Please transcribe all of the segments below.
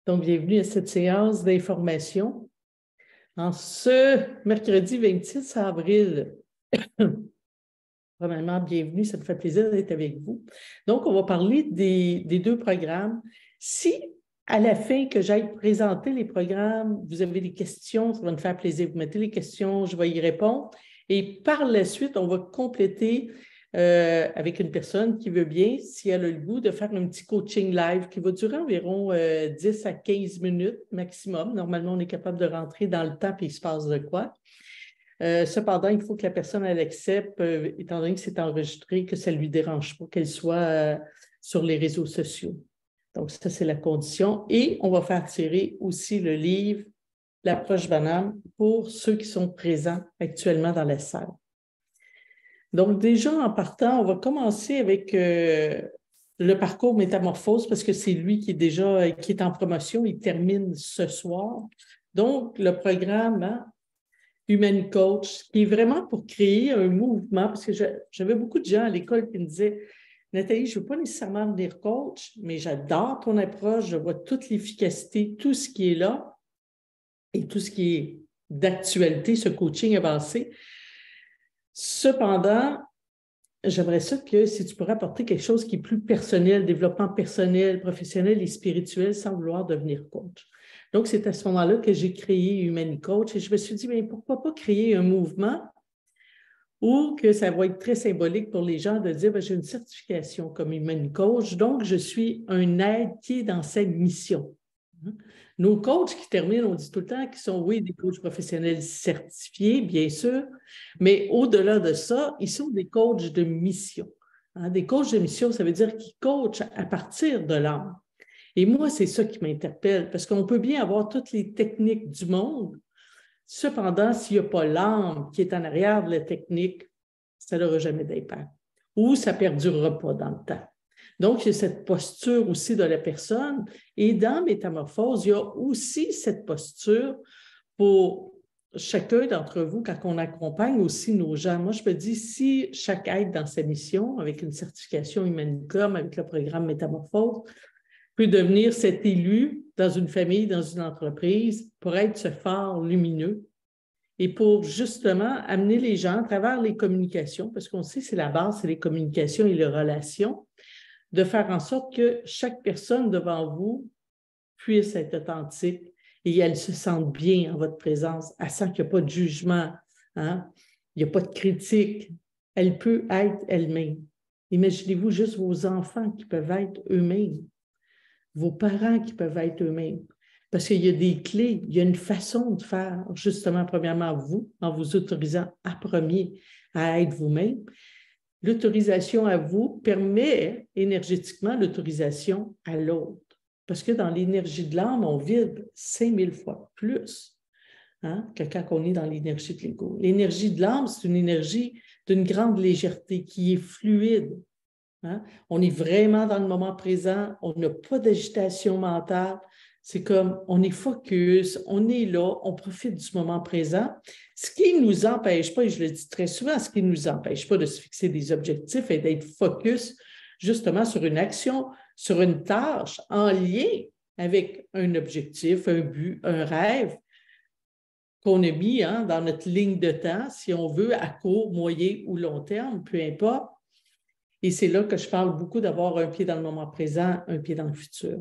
Donc, bienvenue à cette séance d'information. En ce mercredi 26 avril, premièrement, bienvenue, ça me fait plaisir d'être avec vous. Donc, on va parler des deux programmes. Si, à la fin que j'aille présenter les programmes, vous avez des questions, ça va me faire plaisir. Vous mettez les questions, je vais y répondre. Et par la suite, on va compléter avec une personne qui veut bien, si elle a le goût, de faire un petit coaching live qui va durer environ 10 à 15 minutes maximum. Normalement, on est capable de rentrer dans le temps et il se passe de quoi. Cependant, il faut que la personne elle accepte, étant donné que c'est enregistré, que ça ne lui dérange pas qu'elle soit sur les réseaux sociaux. Donc, ça, c'est la condition. Et on va faire tirer aussi le livre L'approche banane pour ceux qui sont présents actuellement dans la salle. Donc, déjà, en partant, on va commencer avec le parcours métamorphose parce que c'est lui qui est déjà qui est en promotion. Il termine ce soir. Donc, le programme Human Coach, qui est vraiment pour créer un mouvement, parce que j'avais beaucoup de gens à l'école qui me disaient « Nathalie, je ne veux pas nécessairement devenir coach, mais j'adore ton approche, je vois toute l'efficacité, tout ce qui est là et tout ce qui est d'actualité, ce coaching avancé. » Cependant, j'aimerais ça que si tu pourrais apporter quelque chose qui est plus personnel, développement personnel, professionnel et spirituel sans vouloir devenir coach. Donc, c'est à ce moment-là que j'ai créé Human Coach et je me suis dit, mais pourquoi pas créer un mouvement où que ça va être très symbolique pour les gens de dire, j'ai une certification comme Human Coach, donc je suis un aide qui est dans cette mission. Nos coachs qui terminent, on dit tout le temps qu'ils sont, oui, des coachs professionnels certifiés, bien sûr, mais au-delà de ça, ils sont des coachs de mission. Des coachs de mission, ça veut dire qu'ils coachent à partir de l'âme. Et moi, c'est ça qui m'interpelle, parce qu'on peut bien avoir toutes les techniques du monde, cependant, s'il n'y a pas l'âme qui est en arrière de la technique, ça n'aura jamais d'impact. Ou ça ne perdurera pas dans le temps. Donc, il y a cette posture aussi de la personne. Et dans Métamorphose, il y a aussi cette posture pour chacun d'entre vous quand on accompagne aussi nos gens. Moi, je me dis, si chaque aide dans sa mission, avec une certification Humanicom, avec le programme Métamorphose, peut devenir cet élu dans une famille, dans une entreprise, pour être ce phare lumineux et pour justement amener les gens à travers les communications, parce qu'on sait que c'est la base, c'est les communications et les relations, de faire en sorte que chaque personne devant vous puisse être authentique et elle se sente bien en votre présence. Elle sent qu'il n'y a pas de jugement, hein? Il n'y a pas de critique. Elle peut être elle-même. Imaginez-vous juste vos enfants qui peuvent être eux-mêmes, vos parents qui peuvent être eux-mêmes. Parce qu'il y a des clés, il y a une façon de faire, justement, premièrement, vous, en vous autorisant à premier à être vous-même. L'autorisation à vous permet énergétiquement l'autorisation à l'autre. Parce que dans l'énergie de l'âme, on vibre 5000 fois plus que quand on est dans l'énergie de l'ego. L'énergie de l'âme, c'est une énergie d'une grande légèreté qui est fluide. On est vraiment dans le moment présent, on n'a pas d'agitation mentale. C'est comme, on est focus, on est là, on profite du moment présent. Ce qui ne nous empêche pas, et je le dis très souvent, ce qui ne nous empêche pas de se fixer des objectifs et d'être focus justement sur une action, sur une tâche en lien avec un objectif, un but, un rêve qu'on a mis dans notre ligne de temps, si on veut, à court, moyen ou long terme, peu importe. Et c'est là que je parle beaucoup d'avoir un pied dans le moment présent, un pied dans le futur.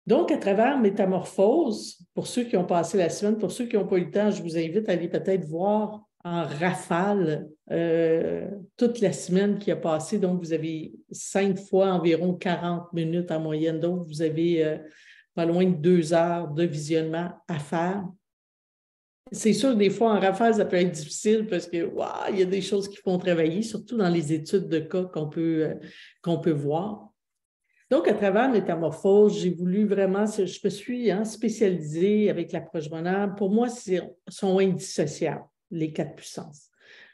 Donc, à travers Métamorphose, pour ceux qui ont passé la semaine, pour ceux qui n'ont pas eu le temps, je vous invite à aller peut-être voir en rafale toute la semaine qui a passé. Donc, vous avez 5 fois environ 40 minutes en moyenne. Donc, vous avez pas loin de 2 heures de visionnement à faire. C'est sûr, des fois, en rafale, ça peut être difficile parce que il y a des choses qui font travailler, surtout dans les études de cas qu'on peut voir. Donc, à travers Métamorphose, j'ai voulu vraiment, je me suis spécialisée avec l'approche bonheur. Pour moi, sont indissociables, les 4 puissances.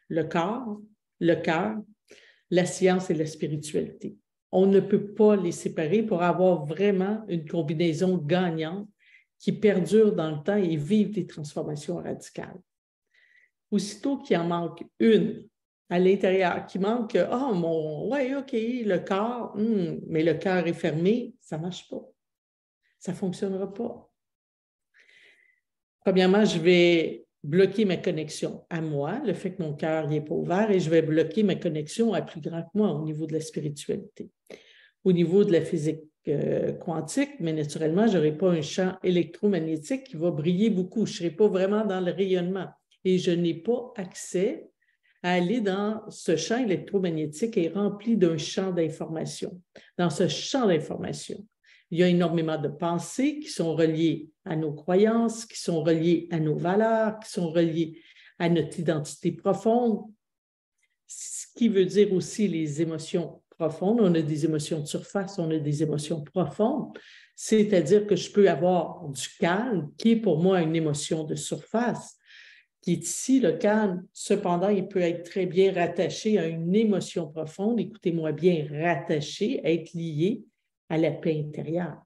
Le corps, le cœur, la science et la spiritualité. On ne peut pas les séparer pour avoir vraiment une combinaison gagnante qui perdure dans le temps et vive des transformations radicales. Aussitôt qu'il en manque une à l'intérieur, qui manque, OK, le corps, mais le cœur est fermé, ça ne marche pas. ça ne fonctionnera pas. Premièrement, je vais bloquer ma connexion à moi, le fait que mon cœur n'est pas ouvert, et je vais bloquer ma connexion à plus grand que moi au niveau de la spiritualité. Au niveau de la physique quantique, mais naturellement, je n'aurai pas un champ électromagnétique qui va briller beaucoup. Je ne serai pas vraiment dans le rayonnement. Et je n'ai pas accès à aller dans ce champ électromagnétique qui est rempli d'un champ d'information. Dans ce champ d'information, il y a énormément de pensées qui sont reliées à nos croyances, qui sont reliées à nos valeurs, qui sont reliées à notre identité profonde, ce qui veut dire aussi les émotions profondes. On a des émotions de surface, on a des émotions profondes, c'est-à-dire que je peux avoir du calme, qui est pour moi une émotion de surface, qui est ici le calme. Cependant, il peut être très bien rattaché à une émotion profonde, écoutez-moi bien, rattaché, être lié à la paix intérieure.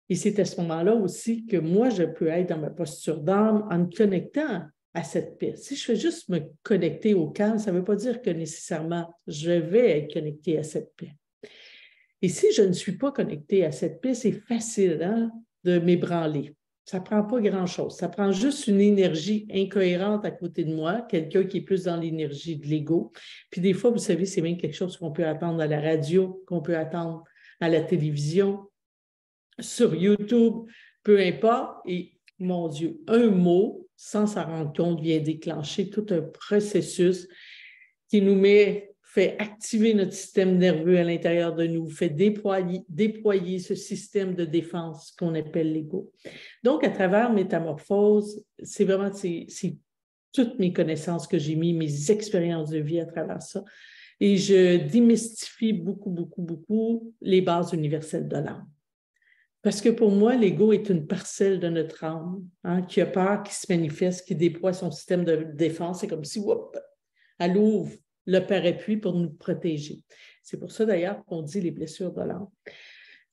Et c'est à ce moment-là aussi que moi, je peux être dans ma posture d'âme en me connectant à cette paix. Si je fais juste me connecter au calme, ça ne veut pas dire que nécessairement je vais être connecté à cette paix. Et si je ne suis pas connecté à cette paix, c'est facile de m'ébranler. Ça ne prend pas grand-chose. Ça prend juste une énergie incohérente à côté de moi, quelqu'un qui est plus dans l'énergie de l'ego. Puis des fois, vous savez, c'est même quelque chose qu'on peut attendre à la radio, qu'on peut attendre à la télévision, sur YouTube, peu importe. Et mon Dieu, un mot, sans s'en rendre compte, vient déclencher tout un processus qui nous fait activer notre système nerveux à l'intérieur de nous, fait déployer ce système de défense qu'on appelle l'ego. Donc, à travers Métamorphose, c'est vraiment c'est toutes mes connaissances que j'ai mis, mes expériences de vie à travers ça. Et je démystifie beaucoup les bases universelles de l'âme. Parce que pour moi, l'ego est une parcelle de notre âme qui a peur, qui se manifeste, qui déploie son système de défense. C'est comme si, elle ouvre le parapluie pour nous protéger. C'est pour ça d'ailleurs qu'on dit les blessures de l'âme.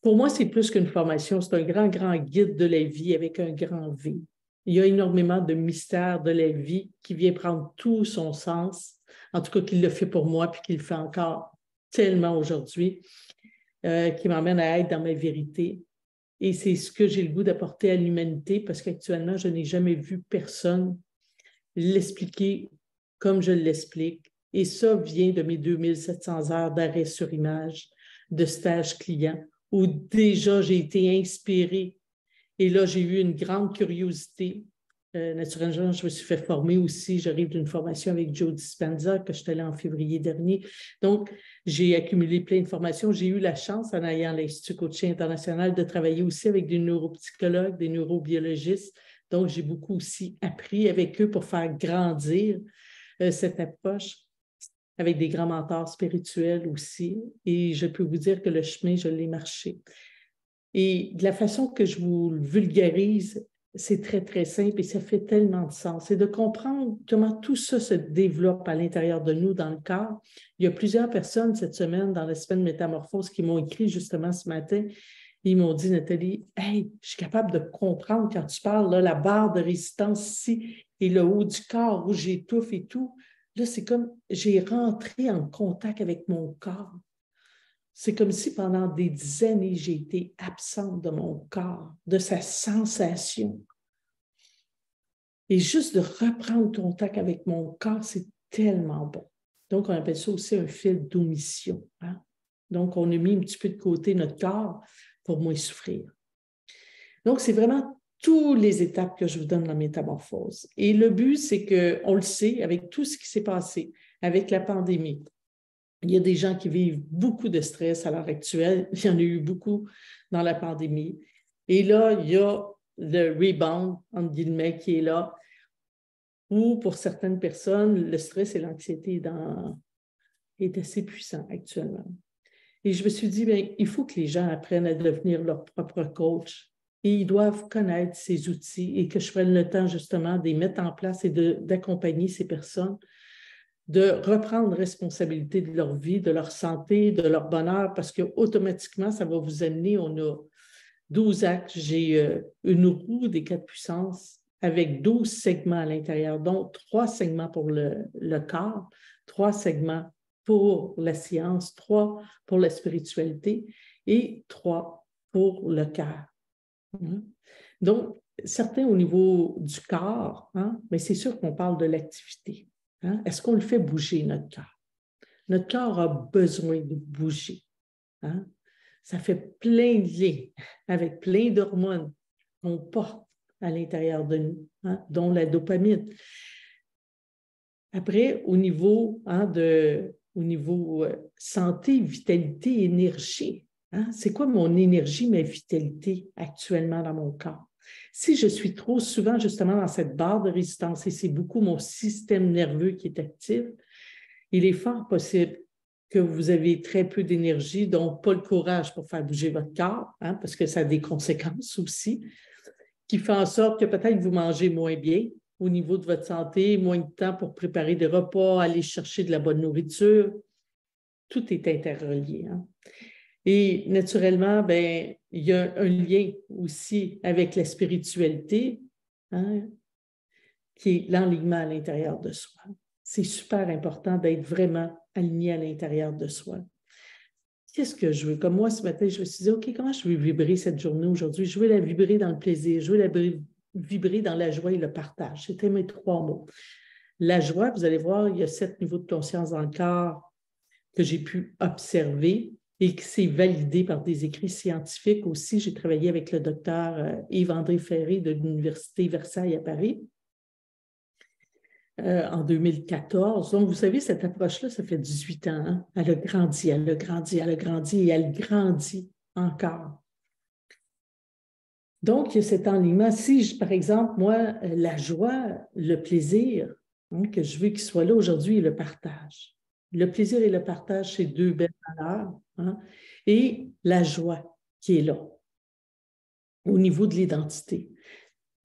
Pour moi, c'est plus qu'une formation, c'est un grand guide de la vie avec un grand V. Il y a énormément de mystères de la vie qui vient prendre tout son sens, en tout cas qu'il le fait pour moi puis qu'il le fait encore tellement aujourd'hui, qui m'emmène à être dans ma vérité. Et c'est ce que j'ai le goût d'apporter à l'humanité parce qu'actuellement, je n'ai jamais vu personne l'expliquer comme je l'explique. Et ça vient de mes 2700 heures d'arrêt sur image, de stage client, où déjà j'ai été inspirée. Et là, j'ai eu une grande curiosité. Naturellement, je me suis fait former aussi. J'arrive d'une formation avec Joe Dispenza, que je suis allée en février dernier. Donc, j'ai accumulé plein de formations. J'ai eu la chance, en ayant l'Institut Coaching International, de travailler aussi avec des neuropsychologues, des neurobiologistes. Donc, j'ai beaucoup aussi appris avec eux pour faire grandir cette approche, avec des grands mentors spirituels aussi. Et je peux vous dire que le chemin, je l'ai marché. Et de la façon que je vous le vulgarise, c'est très simple et ça fait tellement de sens. C'est de comprendre comment tout ça se développe à l'intérieur de nous, dans le corps. Il y a plusieurs personnes cette semaine, dans la semaine Métamorphose, qui m'ont écrit justement ce matin. Ils m'ont dit, Nathalie, hey, je suis capable de comprendre quand tu parles, là, la barre de résistance ici et le haut du corps où j'étouffe et tout. Là, c'est comme j'ai rentré en contact avec mon corps. C'est comme si pendant des années, j'ai été absente de mon corps, de sa sensation. Et juste de reprendre contact avec mon corps, c'est tellement bon. Donc, on appelle ça aussi un fil d'omission. Donc, on a mis un petit peu de côté notre corps pour moins souffrir. Donc, c'est vraiment toutes les étapes que je vous donne dans Métamorphose. Et le but, c'est qu'on le sait, avec tout ce qui s'est passé, avec la pandémie, il y a des gens qui vivent beaucoup de stress à l'heure actuelle. Il y en a eu beaucoup dans la pandémie. Et là, il y a le rebound, entre guillemets, qui est là, où pour certaines personnes, le stress et l'anxiété est assez puissant actuellement. Et je me suis dit, bien, il faut que les gens apprennent à devenir leur propre coach. Et ils doivent connaître ces outils et que je prenne le temps justement de les mettre en place et d'accompagner ces personnes, de reprendre responsabilité de leur vie, de leur santé, de leur bonheur, parce qu'automatiquement, ça va vous amener, on a 12 axes, j'ai une roue des 4 puissances avec 12 segments à l'intérieur, donc 3 segments pour le corps, 3 segments pour la science, 3 pour la spiritualité et 3 pour le cœur. Hein? Donc, certains au niveau du corps, hein, mais c'est sûr qu'on parle de l'activité. Hein? Est-ce qu'on le fait bouger, notre cœur? Notre corps a besoin de bouger. Hein? Ça fait plein de liens avec plein d'hormones qu'on porte à l'intérieur de nous, hein, dont la dopamine. Après, au niveau, hein, santé, vitalité, énergie, hein, c'est quoi mon énergie, ma vitalité actuellement dans mon corps? Si je suis trop souvent justement dans cette barre de résistance et c'est beaucoup mon système nerveux qui est actif, il est fort possible que vous avez très peu d'énergie, donc pas le courage pour faire bouger votre corps, hein, parce que ça a des conséquences aussi, qui fait en sorte que peut-être vous mangez moins bien au niveau de votre santé, moins de temps pour préparer des repas, aller chercher de la bonne nourriture. Tout est interrelié. Hein. Et naturellement, ben, il y a un lien aussi avec la spiritualité, hein, qui est l'enlignement à l'intérieur de soi. C'est super important d'être vraiment aligné à l'intérieur de soi. Qu'est-ce que je veux? Comme moi, ce matin, je me suis dit, OK, comment je veux vibrer cette journée aujourd'hui? Je veux la vibrer dans le plaisir, je veux la vibrer dans la joie et le partage. C'était mes 3 mots. La joie, vous allez voir, il y a 7 niveaux de conscience dans le corps que j'ai pu observer et que c'est validé par des écrits scientifiques aussi. J'ai travaillé avec le docteur Yves-André Ferré de l'Université Versailles à Paris. En 2014. Donc, vous savez, cette approche-là, ça fait 18 ans. Hein? Elle a grandi, elle a grandi, elle a grandi et elle grandit encore. Donc, il y a cet enlignement. Si, par exemple, moi, la joie, le plaisir, hein, que je veux qu'il soit là aujourd'hui, et le partage. Le plaisir et le partage, c'est 2 belles valeurs. Hein? Et la joie qui est là, au niveau de l'identité.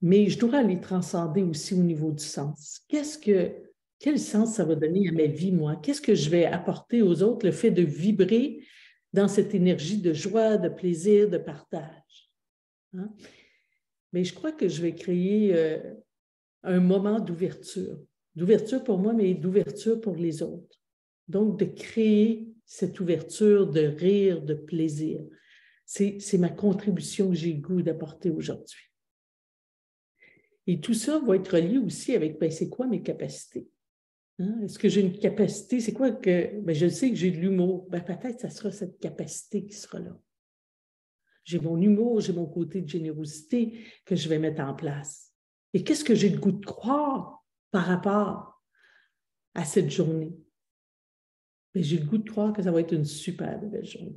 Mais je dois les transcender aussi au niveau du sens. Quel sens ça va donner à ma vie, moi? Qu'est-ce que je vais apporter aux autres, le fait de vibrer dans cette énergie de joie, de plaisir, de partage? Hein? Mais je crois que je vais créer un moment d'ouverture. D'ouverture pour moi, mais d'ouverture pour les autres. Donc, de créer cette ouverture de rire, de plaisir. C'est ma contribution que j'ai le goût d'apporter aujourd'hui. Et tout ça va être relié aussi avec, ben, c'est quoi mes capacités? Hein? Est-ce que j'ai une capacité? C'est quoi que, ben, je sais que j'ai de l'humour. Ben, peut-être que ça sera cette capacité qui sera là. J'ai mon humour, j'ai mon côté de générosité que je vais mettre en place. Et qu'est-ce que j'ai le goût de croire par rapport à cette journée? Ben, j'ai le goût de croire que ça va être une super belle journée.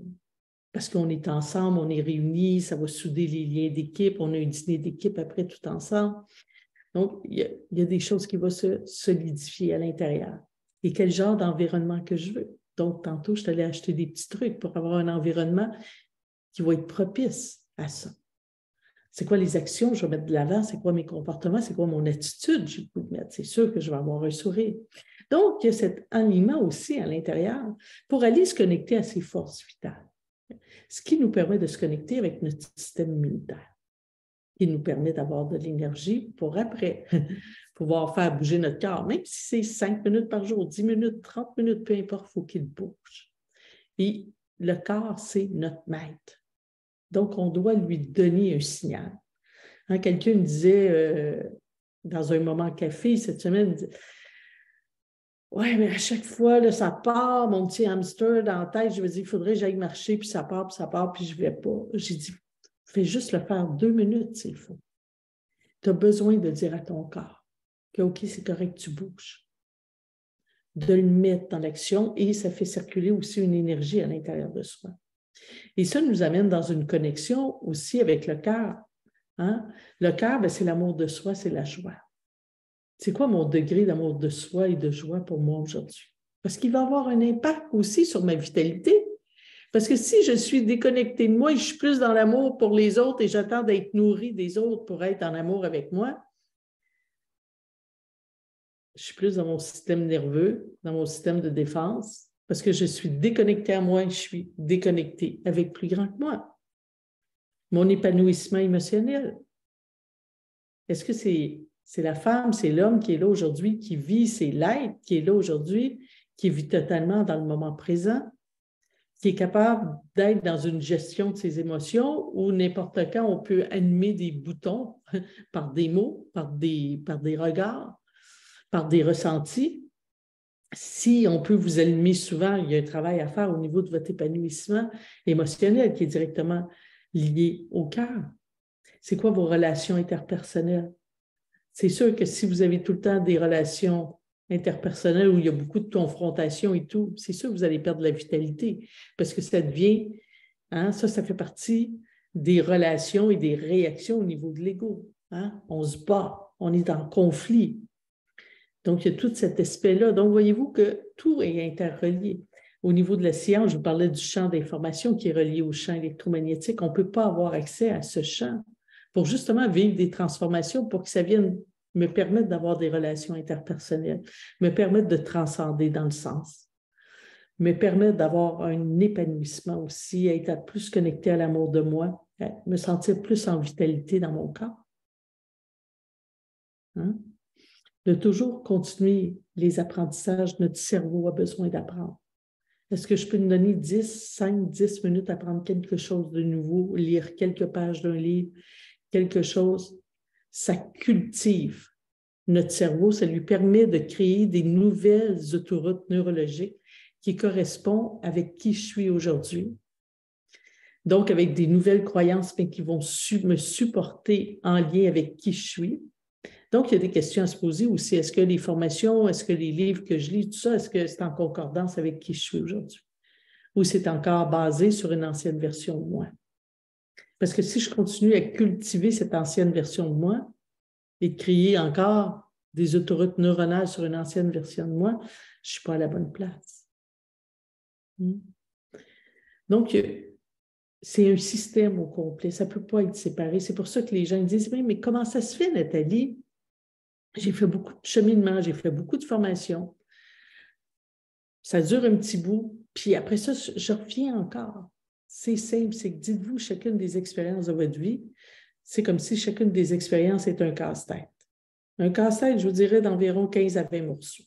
Parce qu'on est ensemble, on est réunis, ça va souder les liens d'équipe, on a un dîner d'équipe après tout ensemble. Donc, il y a des choses qui vont se solidifier à l'intérieur. Et quel genre d'environnement que je veux? Donc, tantôt, je suis allée acheter des petits trucs pour avoir un environnement qui va être propice à ça. C'est quoi les actions que je vais mettre de l'avant? C'est quoi mes comportements? C'est quoi mon attitude que je peux mettre? C'est sûr que je vais avoir un sourire. Donc, il y a cet alignement aussi à l'intérieur pour aller se connecter à ses forces vitales. Ce qui nous permet de se connecter avec notre système immunitaire, qui nous permet d'avoir de l'énergie pour après pouvoir faire bouger notre corps, même si c'est 5 minutes par jour, 10 minutes, 30 minutes, peu importe, il faut qu'il bouge. Et le corps, c'est notre maître. Donc, on doit lui donner un signal. Hein, quelqu'un me disait dans un moment café cette semaine, ouais, mais à chaque fois, là, ça part, mon petit hamster dans la tête, je me dis, il faudrait que j'aille marcher, puis ça part, puis je ne vais pas. J'ai dit, fais juste le faire 2 minutes s'il faut. Tu as besoin de dire à ton corps que, OK, c'est correct, tu bouges. De le mettre dans l'action et ça fait circuler aussi une énergie à l'intérieur de soi. Et ça nous amène dans une connexion aussi avec le cœur. Hein? Le cœur, ben, c'est l'amour de soi, c'est la joie. C'est quoi mon degré d'amour de soi et de joie pour moi aujourd'hui? Parce qu'il va avoir un impact aussi sur ma vitalité. Parce que si je suis déconnectée de moi et je suis plus dans l'amour pour les autres et j'attends d'être nourrie des autres pour être en amour avec moi, je suis plus dans mon système nerveux, dans mon système de défense, parce que je suis déconnectée à moi et je suis déconnectée avec plus grand que moi. Mon épanouissement émotionnel. Est-ce que c'est la femme, c'est l'homme qui est là aujourd'hui, qui vit, c'est l'être qui est là aujourd'hui, qui vit totalement dans le moment présent, qui est capable d'être dans une gestion de ses émotions où n'importe quand on peut animer des boutons par des mots, par des regards, par des ressentis. Si on peut vous allumer souvent, il y a un travail à faire au niveau de votre épanouissement émotionnel qui est directement lié au cœur. C'est quoi vos relations interpersonnelles? C'est sûr que si vous avez tout le temps des relations interpersonnelles où il y a beaucoup de confrontation et tout, c'est sûr que vous allez perdre la vitalité parce que ça devient, hein, ça fait partie des relations et des réactions au niveau de l'ego. Hein? On se bat, on est en conflit. Donc, il y a tout cet aspect-là. Donc, voyez-vous que tout est interrelié. Au niveau de la science, je vous parlais du champ d'information qui est relié au champ électromagnétique. On ne peut pas avoir accès à ce champ pour justement vivre des transformations, pour que ça vienne me permettre d'avoir des relations interpersonnelles, me permettre de transcender dans le sens, me permettre d'avoir un épanouissement aussi, être plus connecté à l'amour de moi, me sentir plus en vitalité dans mon corps. Hein? De toujours continuer les apprentissages, notre cerveau a besoin d'apprendre. Est-ce que je peux nous donner 5-10 minutes à apprendre quelque chose de nouveau, lire quelques pages d'un livre, quelque chose? Ça cultive notre cerveau, ça lui permet de créer des nouvelles autoroutes neurologiques qui correspondent avec qui je suis aujourd'hui. Donc, avec des nouvelles croyances, mais qui vont me supporter en lien avec qui je suis. Donc, il y a des questions à se poser aussi. Est-ce que les formations, est-ce que les livres que je lis, tout ça, est-ce que c'est en concordance avec qui je suis aujourd'hui? Ou c'est encore basé sur une ancienne version de moi? Parce que si je continue à cultiver cette ancienne version de moi et de créer encore des autoroutes neuronales sur une ancienne version de moi, je ne suis pas à la bonne place. Donc, c'est un système au complet. Ça ne peut pas être séparé. C'est pour ça que les gens disent, mais comment ça se fait, Nathalie? J'ai fait beaucoup de cheminement, j'ai fait beaucoup de formations. Ça dure un petit bout, puis après ça, je reviens encore. C'est simple, c'est que dites-vous chacune des expériences de votre vie, c'est comme si chacune des expériences est un casse-tête. Un casse-tête, je vous dirais, d'environ 15 à 20 morceaux.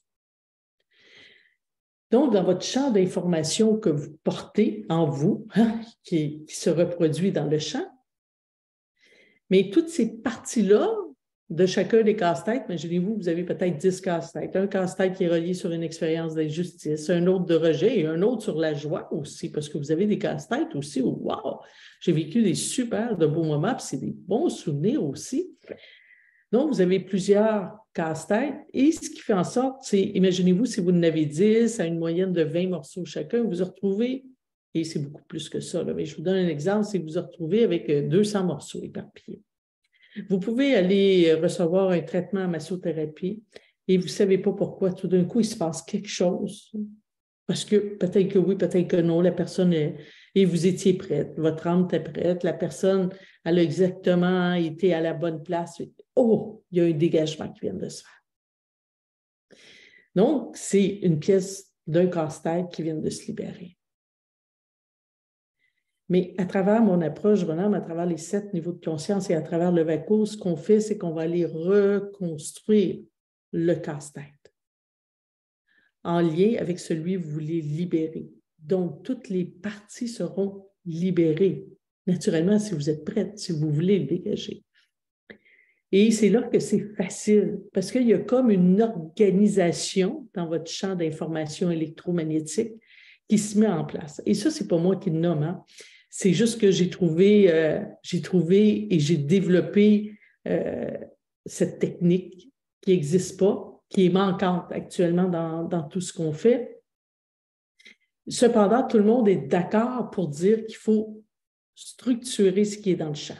Donc, dans votre champ d'information que vous portez en vous, hein, qui se reproduit dans le champ, mais toutes ces parties-là, de chacun des casse-têtes, imaginez-vous, vous avez peut-être 10 casse-têtes. Un casse-tête qui est relié sur une expérience d'injustice, un autre de rejet et un autre sur la joie aussi, parce que vous avez des casse-têtes aussi où, wow, j'ai vécu des super de beaux moments, puis c'est des bons souvenirs aussi. Donc, vous avez plusieurs casse-têtes et ce qui fait en sorte, c'est, imaginez-vous, si vous en avez 10 à une moyenne de 20 morceaux chacun, vous vous retrouvez, et c'est beaucoup plus que ça, là, mais je vous donne un exemple, c'est que vous vous retrouvez avec 200 morceaux éparpillés. Vous pouvez aller recevoir un traitement en massothérapie et vous ne savez pas pourquoi. Tout d'un coup, il se passe quelque chose. Parce que peut-être que oui, peut-être que non, la personne est... Et vous étiez prête, votre âme était prête, la personne, elle a exactement été à la bonne place. Oh, il y a un dégagement qui vient de se faire. Donc, c'est une pièce d'un casse-tête qui vient de se libérer. Mais à travers mon approche, vraiment, à travers les 7 niveaux de conscience et à travers le vacuum, ce qu'on fait, c'est qu'on va aller reconstruire le casse-tête en lien avec celui que vous voulez libérer. Donc, toutes les parties seront libérées, naturellement, si vous êtes prête, si vous voulez le dégager. Et c'est là que c'est facile, parce qu'il y a comme une organisation dans votre champ d'information électromagnétique qui se met en place. Et ça, ce n'est pas moi qui le nomme, hein. C'est juste que j'ai trouvé et j'ai développé cette technique qui n'existe pas, qui est manquante actuellement dans tout ce qu'on fait. Cependant, tout le monde est d'accord pour dire qu'il faut structurer ce qui est dans le champ.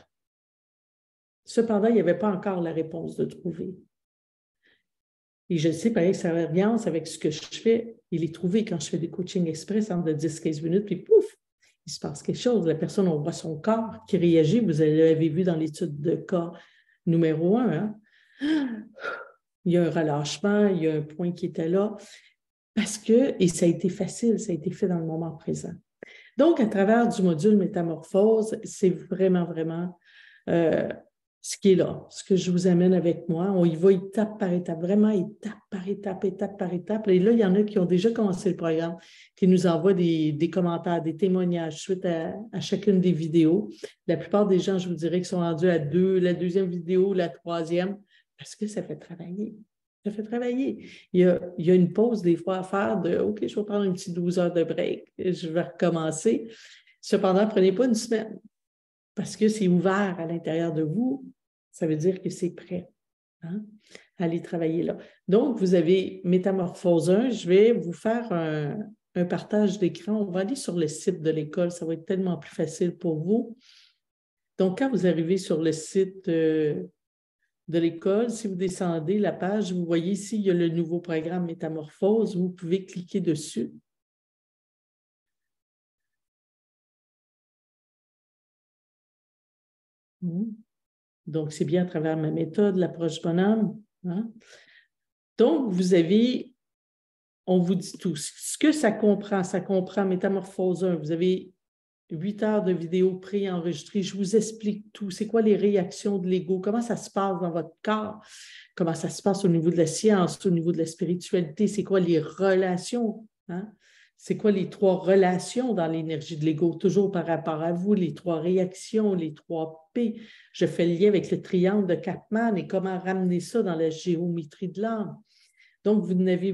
Cependant, il n'y avait pas encore la réponse de trouver. Et je sais, par expérience, avec ce que je fais, il est trouvé quand je fais des coachings express entre 10-15 minutes, puis pouf, il se passe quelque chose. La personne, on voit son corps qui réagit. Vous l'avez vu dans l'étude de cas numéro 1. Hein? Il y a un relâchement, il y a un point qui était là. Parce que, et ça a été facile, ça a été fait dans le moment présent. Donc, à travers du module métamorphose, c'est vraiment, vraiment ce qui est là, ce que je vous amène avec moi. On y va étape par étape, vraiment étape par étape, étape par étape. Et là, il y en a qui ont déjà commencé le programme, qui nous envoient des commentaires, des témoignages suite à chacune des vidéos. La plupart des gens, je vous dirais, qui sont rendus à la deuxième vidéo, la troisième, parce que ça fait travailler. Ça fait travailler. Il y a une pause des fois à faire de OK, je vais prendre une petite 12 heures de break, je vais recommencer. Cependant, prenez pas une semaine. Parce que c'est ouvert à l'intérieur de vous, ça veut dire que c'est prêt. Hein? Aller travailler là. Donc, vous avez Métamorphose 1. Je vais vous faire un partage d'écran. On va aller sur le site de l'école. Ça va être tellement plus facile pour vous. Donc, quand vous arrivez sur le site de l'école, si vous descendez la page, vous voyez ici, il y a le nouveau programme Métamorphose. Vous pouvez cliquer dessus. Donc, c'est bien à travers ma méthode, l'approche bonhomme. Hein? Donc, on vous dit tout. Ce que ça comprend Métamorphose 1. Vous avez 8 heures de vidéos pré-enregistrées. Je vous explique tout. C'est quoi les réactions de l'ego? Comment ça se passe dans votre corps? Comment ça se passe au niveau de la science, au niveau de la spiritualité? C'est quoi les relations? Hein? C'est quoi les 3 relations dans l'énergie de l'ego? Toujours par rapport à vous, les 3 réactions, les 3 P. Je fais le lien avec le triangle de Kapman et comment ramener ça dans la géométrie de l'âme. Donc, vous n'avez.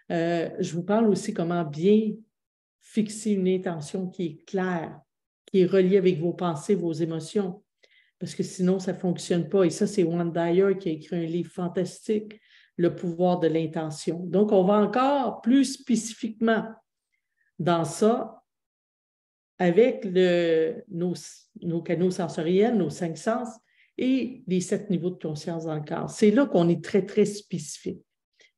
Je vous parle aussi comment bien fixer une intention qui est claire, qui est reliée avec vos pensées, vos émotions, parce que sinon, ça ne fonctionne pas. Et ça, c'est Wayne Dyer qui a écrit un livre fantastique, Le pouvoir de l'intention. Donc, on va encore plus spécifiquement dans ça avec nos canaux sensoriels, nos 5 sens et les 7 niveaux de conscience dans le corps. C'est là qu'on est très, très spécifique.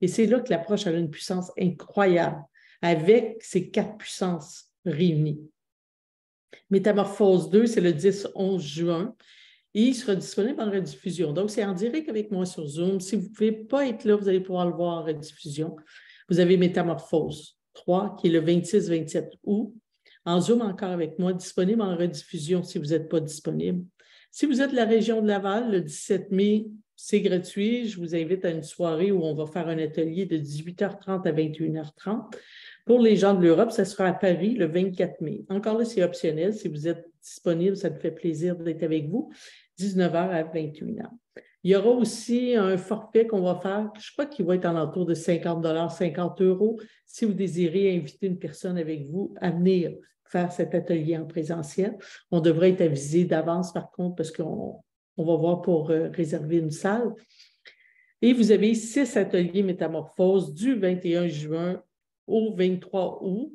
Et c'est là que l'approche a une puissance incroyable avec ces 4 puissances réunies. Métamorphose 2, c'est le 10-11 juin. Et il sera disponible en rediffusion. Donc, c'est en direct avec moi sur Zoom. Si vous ne pouvez pas être là, vous allez pouvoir le voir en rediffusion. Vous avez Métamorphose 3, qui est le 26-27 août. En Zoom encore avec moi, disponible en rediffusion si vous n'êtes pas disponible. Si vous êtes de la région de Laval, le 17 mai, c'est gratuit. Je vous invite à une soirée où on va faire un atelier de 18h30 à 21h30. Pour les gens de l'Europe, ça sera à Paris le 24 mai. Encore là, c'est optionnel. Si vous êtes disponible, ça me fait plaisir d'être avec vous, 19h à 21h. Il y aura aussi un forfait qu'on va faire, je crois qu'il va être en entour de 50 $, 50 €, si vous désirez inviter une personne avec vous à venir faire cet atelier en présentiel. On devrait être avisé d'avance, par contre, parce qu'on va voir pour réserver une salle. Et vous avez 6 ateliers métamorphose du 21 juin au 23 août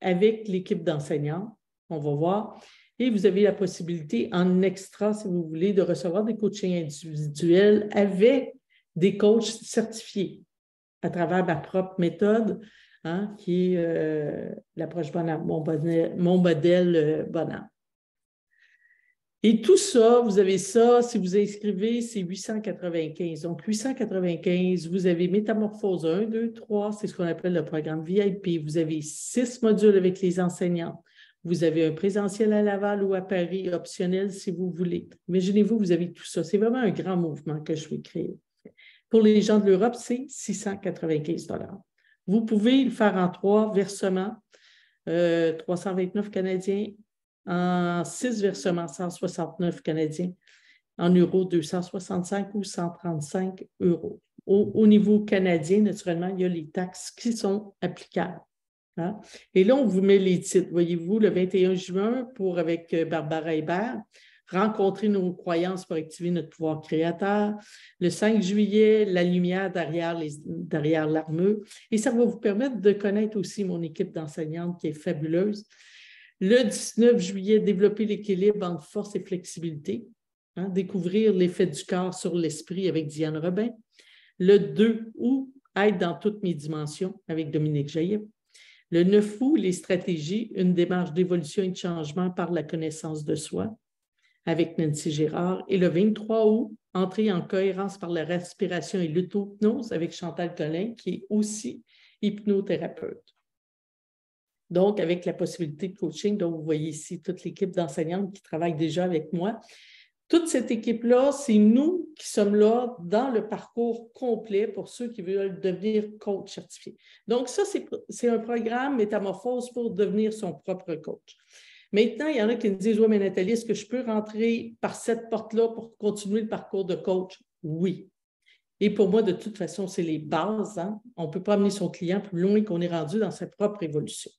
avec l'équipe d'enseignants. On va voir. Et vous avez la possibilité en extra, si vous voulez, de recevoir des coachings individuels avec des coachs certifiés à travers ma propre méthode, hein, qui est l'approche bonhomme, mon modèle bonhomme. Et tout ça, vous avez ça, si vous inscrivez, c'est 895. Donc, 895, vous avez Métamorphose 1, 2, 3, c'est ce qu'on appelle le programme VIP. Vous avez 6 modules avec les enseignants. Vous avez un présentiel à Laval ou à Paris, optionnel si vous voulez. Imaginez-vous, vous avez tout ça. C'est vraiment un grand mouvement que je vais créer. Pour les gens de l'Europe, c'est 695 $. Vous pouvez le faire en 3 versements, 329 canadiens, en 6 versements, 169 canadiens, en euros, 265 ou 135 €. Au niveau canadien, naturellement, il y a les taxes qui sont applicables. Hein? Et là, on vous met les titres. Voyez-vous, le 21 juin, avec Barbara Hébert, rencontrer nos croyances pour activer notre pouvoir créateur. Le 5 juillet, la lumière derrière l'armure. Et ça va vous permettre de connaître aussi mon équipe d'enseignantes qui est fabuleuse. Le 19 juillet, développer l'équilibre entre force et flexibilité. Hein, découvrir l'effet du corps sur l'esprit avec Diane Robin. Le 2 août, être dans toutes mes dimensions avec Dominique Jaillet. Le 9 août, les stratégies, une démarche d'évolution et de changement par la connaissance de soi avec Nancy Gérard. Et le 23 août, entrer en cohérence par la respiration et l'auto-hypnose avec Chantal Collin, qui est aussi hypnothérapeute. Donc, avec la possibilité de coaching, donc vous voyez ici toute l'équipe d'enseignantes qui travaillent déjà avec moi. toute cette équipe-là, c'est nous qui sommes là dans le parcours complet pour ceux qui veulent devenir coach certifié. Donc, ça, c'est un programme Métamorphose pour devenir son propre coach. Maintenant, il y en a qui me disent, oui, mais Nathalie, est-ce que je peux rentrer par cette porte-là pour continuer le parcours de coach? Oui. Et pour moi, de toute façon, c'est les bases. Hein? On ne peut pas amener son client plus loin qu'on est rendu dans sa propre évolution.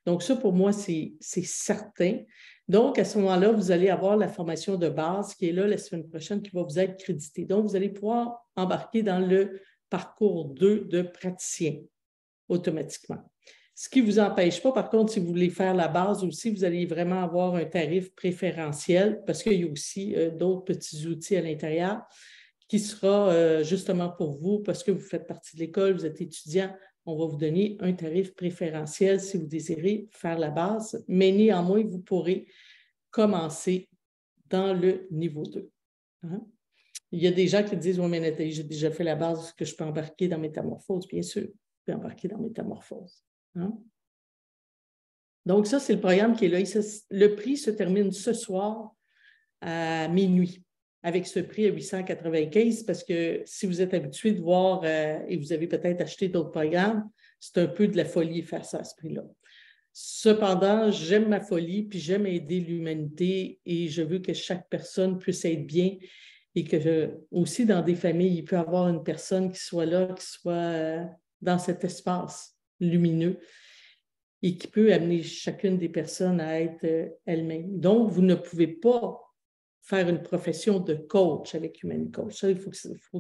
Donc, ça, pour moi, c'est certain. Donc, à ce moment-là, vous allez avoir la formation de base qui est là la semaine prochaine qui va vous être créditée. Donc, vous allez pouvoir embarquer dans le parcours 2 de praticien automatiquement. Ce qui ne vous empêche pas, par contre, si vous voulez faire la base aussi, vous allez vraiment avoir un tarif préférentiel parce qu'il y a aussi d'autres petits outils à l'intérieur qui sera justement pour vous parce que vous faites partie de l'école, vous êtes étudiant. On va vous donner un tarif préférentiel si vous désirez faire la base, mais néanmoins, vous pourrez commencer dans le niveau 2. Hein? Il y a des gens qui disent, oui, mais Nathalie, j'ai déjà fait la base, est-ce que je peux embarquer dans Métamorphose? Bien sûr, je peux embarquer dans Métamorphose. Hein? Donc, ça, c'est le programme qui est là. Le prix se termine ce soir à minuit, avec ce prix à 895, parce que si vous êtes habitué de voir et vous avez peut-être acheté d'autres programmes, c'est un peu de la folie faire ça à ce prix-là. Cependant, j'aime ma folie, puis j'aime aider l'humanité et je veux que chaque personne puisse être bien et que aussi dans des familles, il peut y avoir une personne qui soit là, qui soit dans cet espace lumineux et qui peut amener chacune des personnes à être elle-même. Donc, vous ne pouvez pas faire une profession de coach avec HumaniCoach. Ça, il faut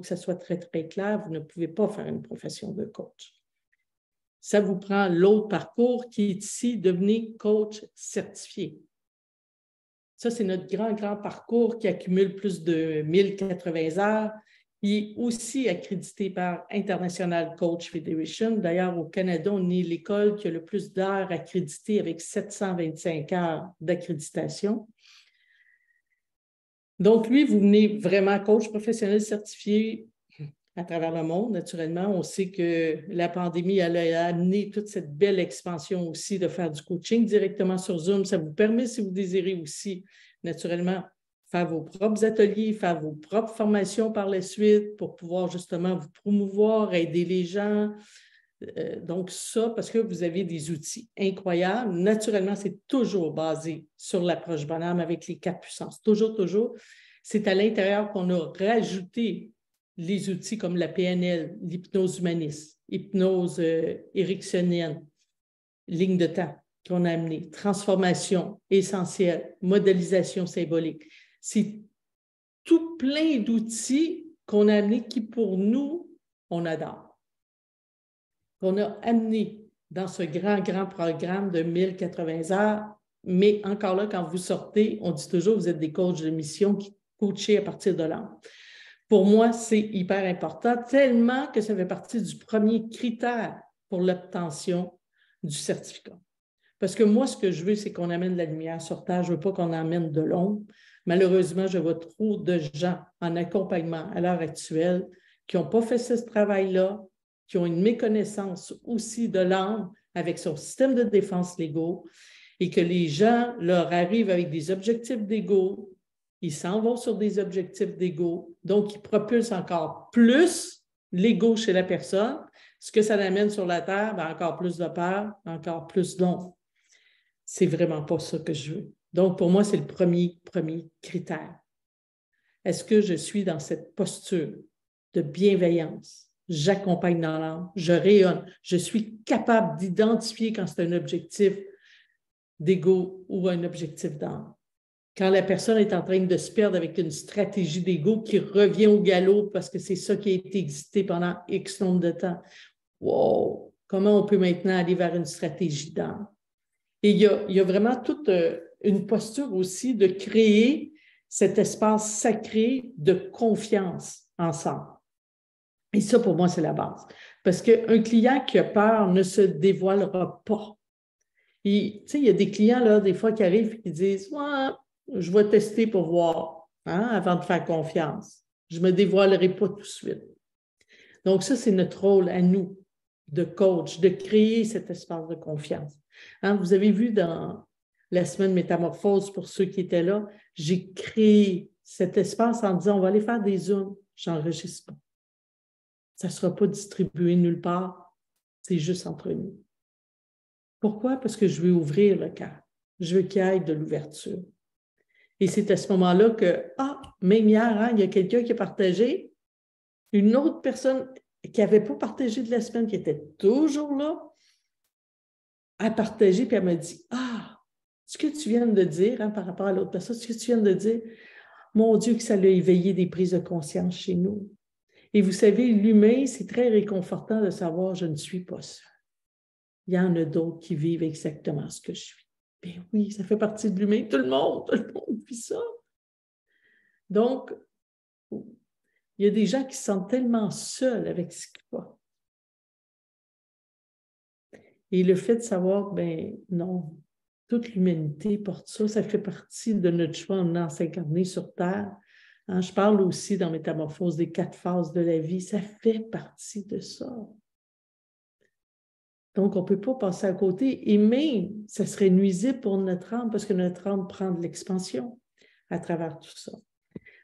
que ça soit très, très clair. Vous ne pouvez pas faire une profession de coach. Ça vous prend l'autre parcours qui est ici, devenez coach certifié. Ça, c'est notre grand, grand parcours qui accumule plus de 1080 heures. Il est aussi accrédité par International Coach Federation. D'ailleurs, au Canada, on est l'école qui a le plus d'heures accréditées avec 725 heures d'accréditation. Donc, lui, vous venez vraiment coach professionnel certifié à travers le monde, naturellement. On sait que la pandémie elle a amené toute cette belle expansion aussi de faire du coaching directement sur Zoom. Ça vous permet, si vous désirez aussi, naturellement, faire vos propres ateliers, faire vos propres formations par la suite pour pouvoir justement vous promouvoir, aider les gens. Donc, ça, parce que vous avez des outils incroyables. Naturellement, c'est toujours basé sur l'approche Bonhomme avec les 4 puissances. Toujours, toujours. C'est à l'intérieur qu'on a rajouté les outils comme la PNL, l'hypnose humaniste, hypnose ericksonienne, ligne de temps qu'on a amené, transformation essentielle, modélisation symbolique. C'est tout plein d'outils qu'on a amenés qui, pour nous, on adore. Qu'on a amené dans ce grand, grand programme de 1080 heures. Mais encore là, quand vous sortez, on dit toujours, vous êtes des coachs de mission qui coachent à partir de l'âme. Pour moi, c'est hyper important, tellement que ça fait partie du premier critère pour l'obtention du certificat. Parce que moi, ce que je veux, c'est qu'on amène de la lumière sur Terre. Je ne veux pas qu'on amène de l'ombre. Malheureusement, je vois trop de gens en accompagnement à l'heure actuelle qui n'ont pas fait ce travail-là, qui ont une méconnaissance aussi de l'âme avec son système de défense légaux et que les gens leur arrivent avec des objectifs d'ego, ils s'en vont sur des objectifs d'ego, donc ils propulsent encore plus l'ego chez la personne. Ce que ça l'amène sur la terre, bien, encore plus de peur, encore plus d'ombre. C'est vraiment pas ça que je veux. Donc, pour moi, c'est le premier critère. Est-ce que je suis dans cette posture de bienveillance? J'accompagne dans l'âme, je rayonne, je suis capable d'identifier quand c'est un objectif d'ego ou un objectif d'âme. Quand la personne est en train de se perdre avec une stratégie d'ego qui revient au galop parce que c'est ça qui a été existé pendant X nombre de temps. Wow! Comment on peut maintenant aller vers une stratégie d'âme? Et il y a vraiment toute une posture aussi de créer cet espace sacré de confiance ensemble. Et ça, pour moi, c'est la base. Parce qu'un client qui a peur ne se dévoilera pas. Et, il y a des clients, là, des fois, qui arrivent et qui disent « Ouais, je vais tester pour voir, hein, avant de faire confiance. Je ne me dévoilerai pas tout de suite. » Donc, ça, c'est notre rôle à nous, de coach, de créer cet espace de confiance. Hein, vous avez vu dans la semaine Métamorphose, pour ceux qui étaient là, j'ai créé cet espace en disant, on va aller faire des Zooms, j'enregistre pas. Ça ne sera pas distribué nulle part, c'est juste entre nous. Pourquoi? Parce que je veux ouvrir le cœur. Je veux qu'il y ait de l'ouverture. Et c'est à ce moment-là que, même hier, hein, il y a quelqu'un qui a partagé, une autre personne qui n'avait pas partagé de la semaine, qui était toujours là, a partagé, puis elle m'a dit, ce que tu viens de dire hein, par rapport à l'autre personne, ce que tu viens de dire, mon Dieu, que ça l'a éveillé des prises de conscience chez nous. Et vous savez, l'humain, c'est très réconfortant de savoir, je ne suis pas seul. Il y en a d'autres qui vivent exactement ce que je suis. Bien oui, ça fait partie de l'humain. Tout le monde vit ça. Donc, il y a des gens qui se sentent tellement seuls avec ce qu'ils font. Et le fait de savoir, non, toute l'humanité porte ça, ça fait partie de notre choix en s'incarner sur Terre. Hein, je parle aussi dans Métamorphose des 4 phases de la vie, ça fait partie de ça. Donc, on ne peut pas passer à côté. Et même, ça serait nuisible pour notre âme parce que notre âme prend de l'expansion à travers tout ça.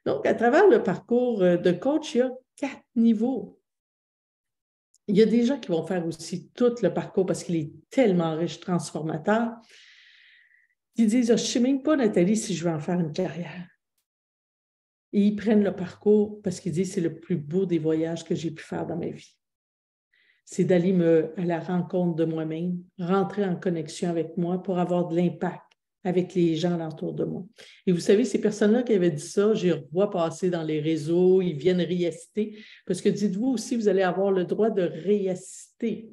Donc, à travers le parcours de coach, il y a 4 niveaux. Il y a des gens qui vont faire aussi tout le parcours parce qu'il est tellement riche, transformateur, qui disent, je ne sais même pas, Nathalie, si je vais en faire une carrière. Et ils prennent le parcours parce qu'ils disent, c'est le plus beau des voyages que j'ai pu faire dans ma vie. C'est d'aller à la rencontre de moi-même, rentrer en connexion avec moi pour avoir de l'impact avec les gens alentour de moi. Et vous savez, ces personnes-là qui avaient dit ça, je les revois passer dans les réseaux, ils viennent réassister, parce que dites-vous aussi, vous allez avoir le droit de réassister.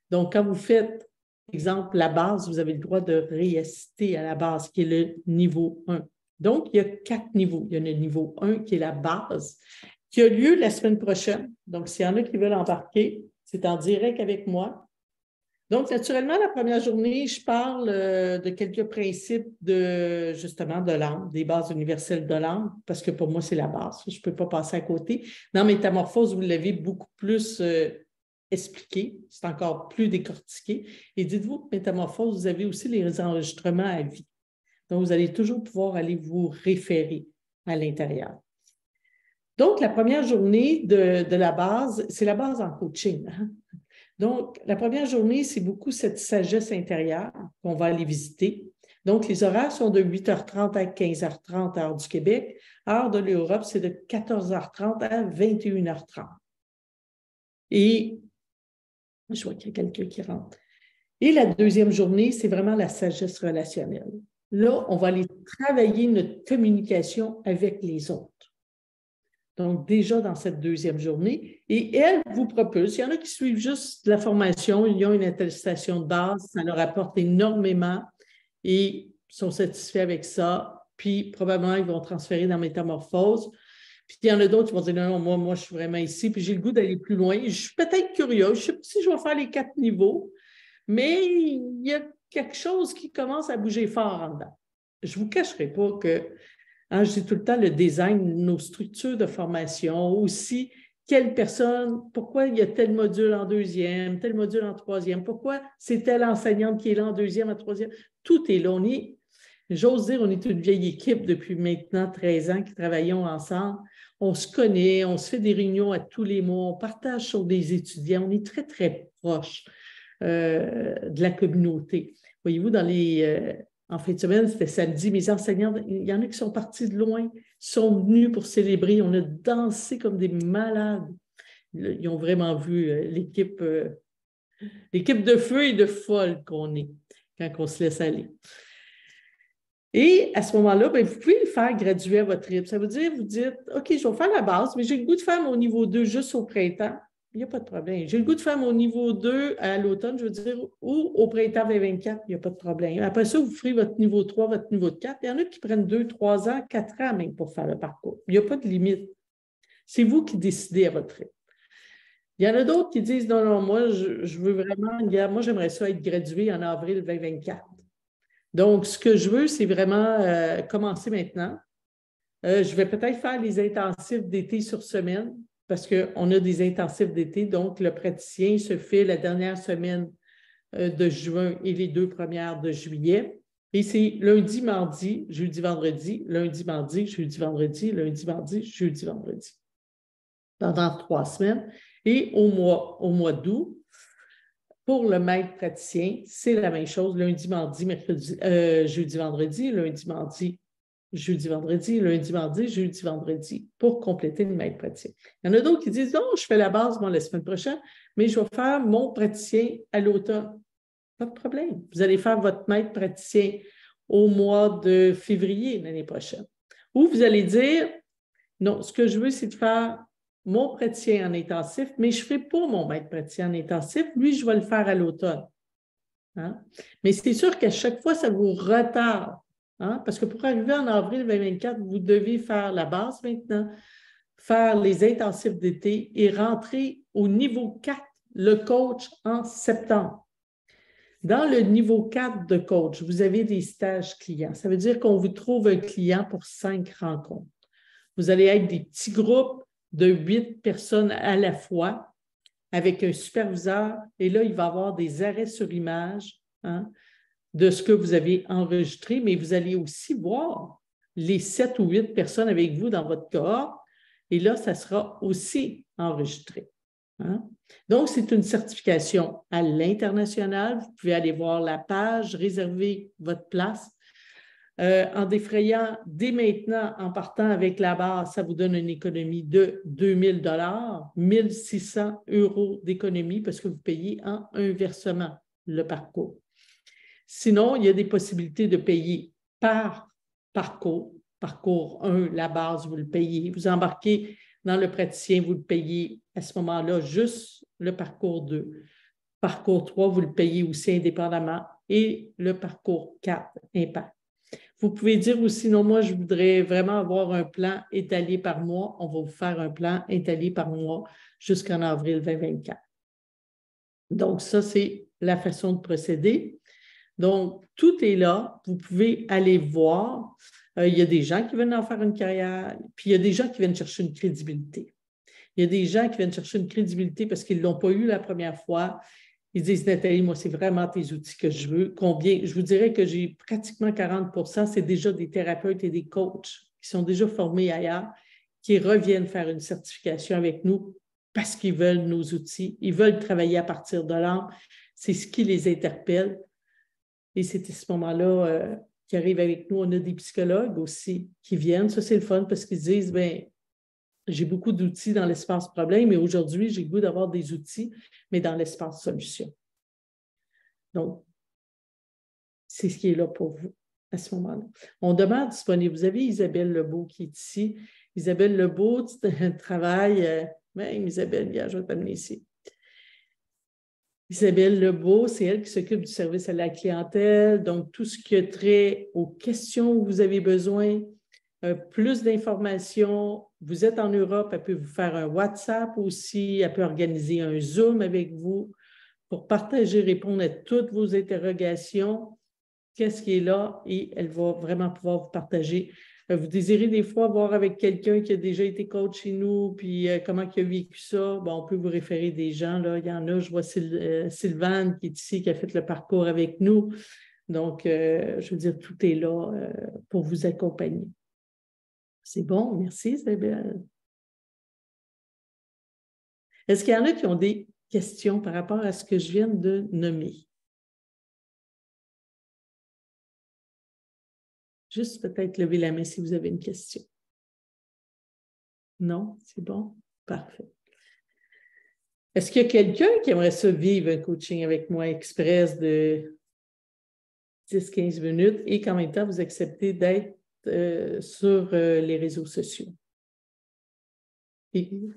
Donc, quand vous faites, exemple, la base, vous avez le droit de réassister à la base, qui est le niveau 1. Donc, il y a 4 niveaux. Il y a le niveau 1 qui est la base, qui a lieu la semaine prochaine. Donc, s'il y en a qui veulent embarquer, c'est en direct avec moi. Donc, naturellement, la première journée, je parle de quelques principes justement de l'âme, des bases universelles de l'âme, parce que pour moi, c'est la base. Je ne peux pas passer à côté. Dans Métamorphose, vous l'avez beaucoup plus expliqué, c'est encore plus décortiqué. Et dites-vous que Métamorphose, vous avez aussi les enregistrements à vie. Donc, vous allez toujours pouvoir aller vous référer à l'intérieur. Donc, la première journée de la base, c'est la base en coaching. Hein? Donc, la première journée, c'est beaucoup cette sagesse intérieure qu'on va aller visiter. Donc, les horaires sont de 8h30 à 15h30 heure du Québec. Heure de l'Europe, c'est de 14h30 à 21h30. Et je vois qu'il y a quelqu'un qui rentre. Et la deuxième journée, c'est vraiment la sagesse relationnelle. Là, on va aller travailler notre communication avec les autres. Donc, déjà dans cette deuxième journée, et elle vous propulse. Il y en a qui suivent juste la formation, ils ont une attestation de base, ça leur apporte énormément et sont satisfaits avec ça. Puis, probablement, ils vont transférer dans Métamorphose. Puis, il y en a d'autres qui vont dire, non, moi, je suis vraiment ici, puis j'ai le goût d'aller plus loin. Je suis peut-être curieux, je ne sais pas si je vais faire les 4 niveaux, mais il y a quelque chose qui commence à bouger fort en dedans. Je ne vous cacherai pas que hein, je dis tout le temps le design, nos structures de formation, aussi quelle personne, pourquoi il y a tel module en deuxième, tel module en troisième, pourquoi c'est telle enseignante qui est là en deuxième, en troisième. Tout est là. J'ose dire, on est une vieille équipe depuis maintenant 13 ans qui travaillons ensemble. On se connaît, on se fait des réunions à tous les mois, on partage sur des étudiants, on est très, très proche de la communauté. Voyez-vous, en fin de semaine, c'était samedi, mes enseignants, il y en a qui sont partis de loin, sont venus pour célébrer. On a dansé comme des malades. Ils ont vraiment vu l'équipe de feu et de folle qu'on est quand on se laisse aller. Et à ce moment-là, vous pouvez le faire graduer à votre rythme. Ça veut dire, vous dites, OK, je vais faire la base, mais j'ai le goût de faire mon niveau 2 juste au printemps. Il n'y a pas de problème. J'ai le goût de faire mon niveau 2 à l'automne, je veux dire, ou au printemps 2024, il n'y a pas de problème. Après ça, vous ferez votre niveau 3, votre niveau 4. Il y en a qui prennent 2, 3 ans, 4 ans même pour faire le parcours. Il n'y a pas de limite. C'est vous qui décidez à votre rythme. Il y en a d'autres qui disent, non, moi, je veux vraiment, moi, j'aimerais ça être gradué en avril 2024. Donc, ce que je veux, c'est vraiment commencer maintenant. Je vais peut-être faire les intensifs d'été sur semaine parce qu'on a des intensifs d'été. Donc, le praticien se fait la dernière semaine de juin et les 2 premières de juillet. Et c'est lundi, mardi, jeudi, vendredi, lundi, mardi, jeudi, vendredi, lundi, mardi, jeudi, vendredi. Pendant 3 semaines. Et au mois d'août, pour le maître praticien, c'est la même chose, lundi, mardi, mercredi, jeudi, vendredi, lundi, mardi, jeudi, vendredi, lundi, mardi, jeudi, vendredi, pour compléter le maître praticien. Il y en a d'autres qui disent, non, je fais la base, moi, la semaine prochaine, mais je vais faire mon praticien à l'automne. Pas de problème. Vous allez faire votre maître praticien au mois de février l'année prochaine. Ou vous allez dire, non, ce que je veux, c'est de faire mon praticien en intensif, mais je ne ferai pas mon maître praticien en intensif. Lui, je vais le faire à l'automne. Hein? Mais c'est sûr qu'à chaque fois, ça vous retarde. Hein? Parce que pour arriver en avril 2024, vous devez faire la base maintenant, faire les intensifs d'été et rentrer au niveau 4, le coach, en septembre. Dans le niveau 4 de coach, vous avez des stages clients. Ça veut dire qu'on vous trouve un client pour 5 rencontres. Vous allez être des petits groupes de 8 personnes à la fois avec un superviseur. Et là, il va y avoir des arrêts sur image de ce que vous avez enregistré, mais vous allez aussi voir les 7 ou 8 personnes avec vous dans votre cohorte. Et là, ça sera aussi enregistré. Hein? Donc, c'est une certification à l'international. Vous pouvez aller voir la page, réserver votre place. En défrayant dès maintenant, en partant avec la base, ça vous donne une économie de 2 000 1 600 € d'économie parce que vous payez en un versement le parcours. Sinon, il y a des possibilités de payer par parcours. Parcours 1, la base, vous le payez. Vous embarquez dans le praticien, vous le payez à ce moment-là juste le parcours 2. Parcours 3, vous le payez aussi indépendamment et le parcours 4, impact. Vous pouvez dire aussi, non, moi, je voudrais vraiment avoir un plan étalé par mois. On va vous faire un plan étalé par mois jusqu'en avril 2024. Donc, ça, c'est la façon de procéder. Donc, tout est là. Vous pouvez aller voir. Il y a des gens qui viennent en faire une carrière, puis il y a des gens qui viennent chercher une crédibilité. Il y a des gens qui viennent chercher une crédibilité parce qu'ils ne l'ont pas eu la première fois. Ils disent, Nathalie, moi, c'est vraiment tes outils que je veux. Combien? Je vous dirais que j'ai pratiquement 40%, c'est déjà des thérapeutes et des coachs qui sont déjà formés ailleurs, qui reviennent faire une certification avec nous parce qu'ils veulent nos outils. Ils veulent travailler à partir de l'âme. C'est ce qui les interpelle. Et c'est à ce moment-là qui arrive avec nous. On a des psychologues aussi qui viennent. Ça, c'est le fun parce qu'ils disent, bien, j'ai beaucoup d'outils dans l'espace problème, mais aujourd'hui, j'ai le goût d'avoir des outils, mais dans l'espace solution. Donc, c'est ce qui est là pour vous à ce moment-là. On demeure disponible. Vous avez Isabelle Lebeau qui est ici. Isabelle Lebeau, tu travailles, même Isabelle, je vais t'amener ici. Isabelle Lebeau, c'est elle qui s'occupe du service à la clientèle, donc tout ce qui a trait aux questions où vous avez besoin, plus d'informations. Vous êtes en Europe, elle peut vous faire un WhatsApp aussi, elle peut organiser un Zoom avec vous pour partager, répondre à toutes vos interrogations, qu'est-ce qui est là, et elle va vraiment pouvoir vous partager. Vous désirez des fois voir avec quelqu'un qui a déjà été coach chez nous, puis comment il a vécu ça, bon, on peut vous référer des gens, là. Il y en a, je vois Sylvane qui est ici, qui a fait le parcours avec nous. Donc, je veux dire, tout est là pour vous accompagner. C'est bon, merci Isabelle. Est-ce qu'il y en a qui ont des questions par rapport à ce que je viens de nommer? Juste peut-être lever la main si vous avez une question. Non, c'est bon? Parfait. Est-ce qu'il y a quelqu'un qui aimerait ça vivre un coaching avec moi express de 10-15 minutes et qu'en même temps, vous acceptez d'être sur les réseaux sociaux? Oui.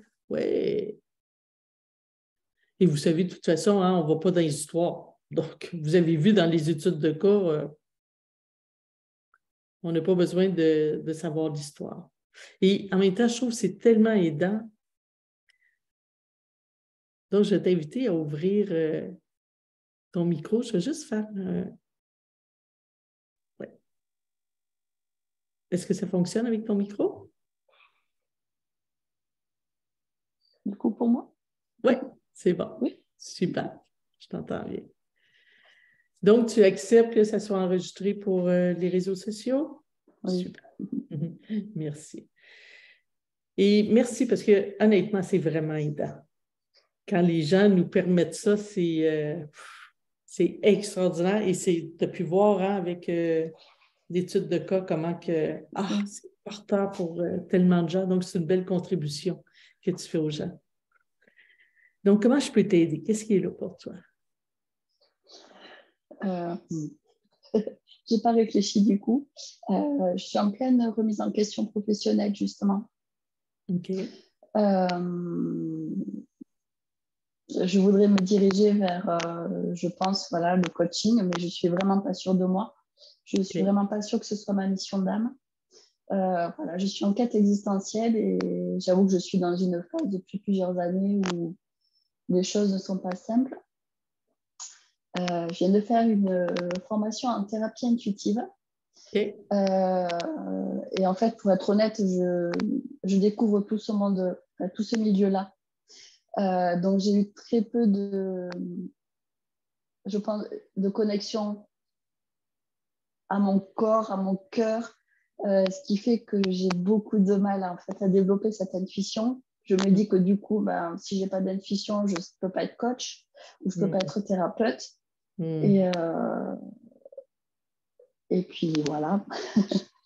Et vous savez, de toute façon, hein, on ne va pas dans les histoires. Donc, vous avez vu dans les études de cas, on n'a pas besoin de savoir l'histoire. Et en même temps, je trouve que c'est tellement aidant. Donc, je vais t'inviter à ouvrir ton micro. Je vais juste faire... Ouais. Est-ce que ça fonctionne avec ton micro? Du coup, pour moi? Oui, c'est bon. Oui. Super. Je t'entends bien. Donc, tu acceptes que ça soit enregistré pour les réseaux sociaux? Oui. Super. Merci. Et merci parce que honnêtement, c'est vraiment aidant. Quand les gens nous permettent ça, c'est extraordinaire et tu as pu voir hein, avec l'étude de cas comment que c'est porteur pour tellement de gens. Donc, c'est une belle contribution que tu fais aux gens. Donc, comment je peux t'aider? Qu'est-ce qui est là pour toi? J'ai pas réfléchi du coup. Je suis en pleine remise en question professionnelle justement. OK. Je voudrais me diriger vers, je pense, voilà, le coaching, mais je suis vraiment pas sûre de moi. Je suis vraiment pas sûre que ce soit ma mission d'âme. Voilà, je suis en quête existentielle et j'avoue que je suis dans une phase depuis plusieurs années où les choses ne sont pas simples. Je viens de faire une formation en thérapie intuitive. Okay. Et en fait, pour être honnête, je découvre tout ce monde, tout ce milieu-là. Donc, j'ai eu très peu je pense, de connexion à mon corps, à mon cœur, ce qui fait que j'ai beaucoup de mal en fait, à développer cette intuition. Je me dis que du coup, si je n'ai pas d'intuition, je ne peux pas être coach ou je ne peux pas être thérapeute. Et puis voilà,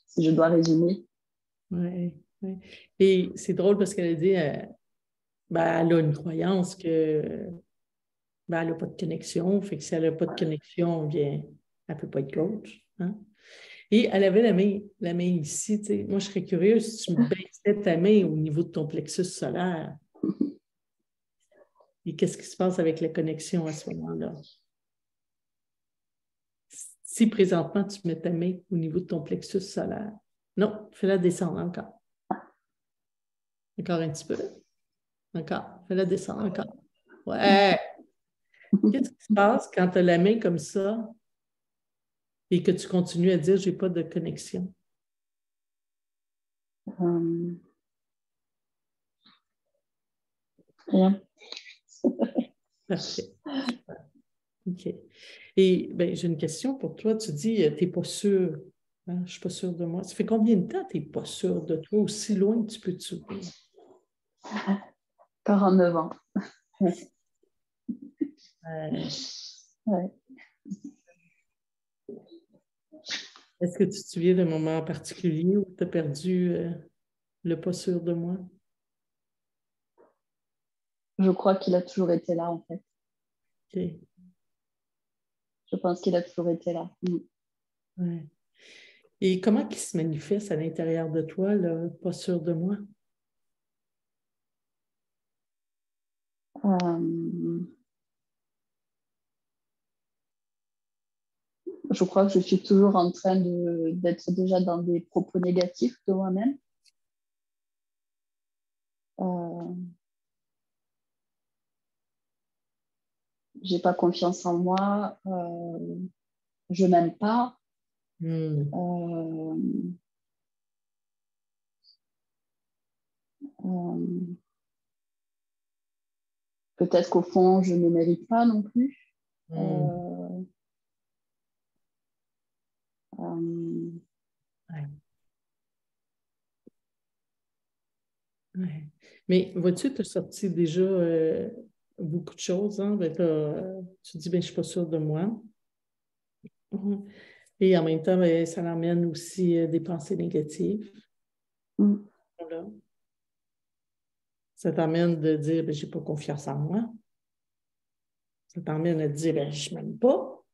si je dois résumer. Oui. Ouais. Et c'est drôle parce qu'elle a dit, elle a une croyance que elle n'a pas de connexion. Fait que si elle n'a pas de connexion, bien, elle ne peut pas être coach. Hein? Et elle avait la main ici. T'sais. Moi, je serais curieuse si tu me baissais ta main au niveau de ton plexus solaire. Et qu'est-ce qui se passe avec la connexion à ce moment-là? Si présentement, tu mets ta main au niveau de ton plexus solaire. Non, fais-la descendre encore. Encore un petit peu. Encore. Fais-la descendre encore. Ouais. Qu'est-ce qui se passe quand tu as la main comme ça et que tu continues à dire « j'ai pas de connexion ». Rien. Parfait. Super. OK. Et bien, j'ai une question pour toi. Tu dis, tu n'es pas sûr. Hein? Je ne suis pas sûre de moi. Ça fait combien de temps tu n'es pas sûre de toi? Aussi loin que tu peux te souvenir? 49 ans. Ouais. Est-ce que tu te souviens d'un moment particulier où tu as perdu le pas sûr de moi? Je crois qu'il a toujours été là, en fait. OK. Je pense qu'il a toujours été là. Ouais. Et comment il se manifeste à l'intérieur de toi, le pas sûr de moi? Je crois que je suis toujours en train d'être déjà dans des propos négatifs de moi-même. J'ai pas confiance en moi. Je m'aime pas. Peut-être qu'au fond, je ne mérite pas non plus. Ouais. Ouais. Mais vois-tu, tu as sorti déjà beaucoup de choses. Hein? Ben, tu dis, ben, je ne suis pas sûre de moi. Et en même temps, ben, ça l'emmène aussi des pensées négatives. Voilà. Ça t'emmène de dire, ben, je n'ai pas confiance en moi. Ça t'emmène à dire, ben, je ne m'aime pas.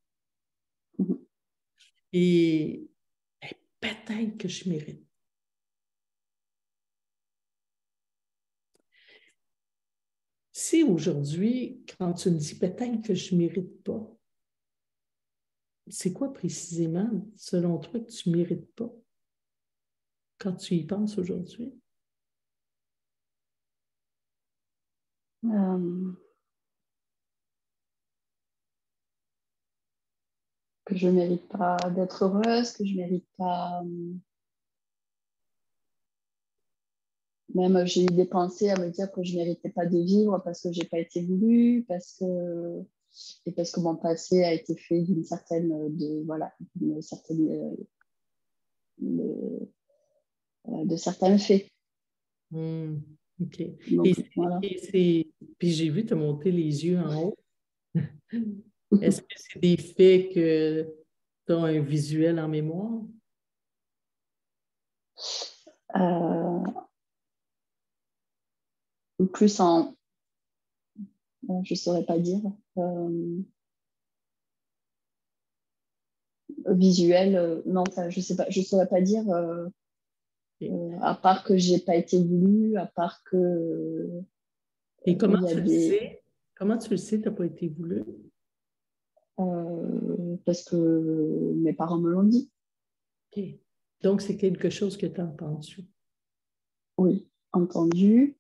Et ben, peut-être que je mérite. Si aujourd'hui, quand tu me dis peut-être que je ne mérite pas, c'est quoi précisément, selon toi, que tu ne mérites pas quand tu y penses aujourd'hui? Que je ne mérite pas d'être heureuse, que je ne mérite pas... Même j'ai eu des pensées à me dire que je ne méritais pas de vivre parce que je n'ai pas été voulue, parce que et parce que mon passé a été fait d'une certaine, de certains faits. OK. Donc, voilà. Puis j'ai vu te monter les yeux en haut. Est-ce que c'est des faits que tu as un visuel en mémoire? Plus en, je ne saurais pas dire, visuel, non, je sais pas, je saurais pas dire, à part que j'ai pas été voulu, à part que Et il y a des, comment tu le sais, tu n'as pas été voulu? parce que mes parents me l'ont dit. OK. Donc, c'est quelque chose que tu as entendu. Oui, entendu.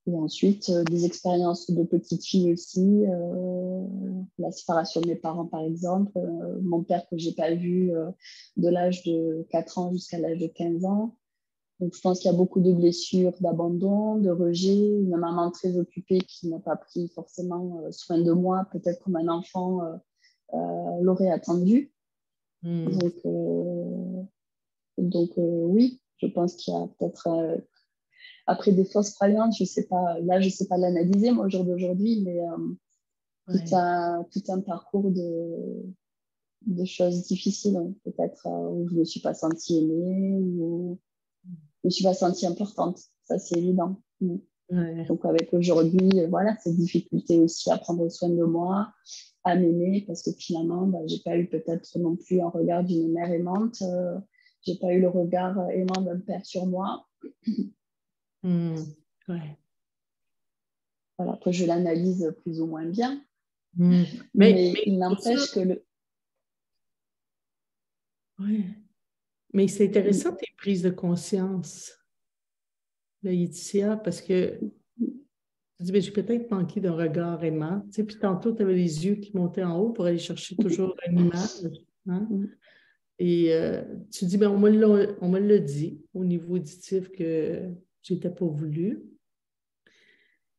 Et ensuite, des expériences de petite fille aussi, la séparation de mes parents, par exemple, mon père que j'ai pas vu de l'âge de 4 ans jusqu'à l'âge de 15 ans. Donc, je pense qu'il y a beaucoup de blessures, d'abandon, de rejet, une maman très occupée qui n'a pas pris forcément soin de moi, peut-être comme un enfant l'aurait attendu. Donc, oui, je pense qu'il y a peut-être après des fausses croyances, je sais pas, là je sais pas l'analyser moi au jour d'aujourd'hui, mais tout un parcours de choses difficiles, hein. Peut-être où je me suis pas sentie aimée, ou je me suis pas sentie importante, ça c'est évident. Ouais. Donc avec aujourd'hui, voilà, cette difficulté aussi à prendre soin de moi, à m'aimer, parce que finalement, j'ai pas eu peut-être non plus un regard d'une mère aimante, j'ai pas eu le regard aimant d'un père sur moi. Ouais. Voilà, que je l'analyse plus ou moins bien, Mais mais il pour ça, n'empêche que ouais. Mais c'est intéressant tes prises de conscience, Laetitia, parce que tu dis, ben, j'ai peut-être manqué d'un regard aimant. Tu sais, puis tantôt, tu avais les yeux qui montaient en haut pour aller chercher toujours une image. Hein? Et tu dis, ben, on me l'a dit au niveau auditif que j'étais pas voulu.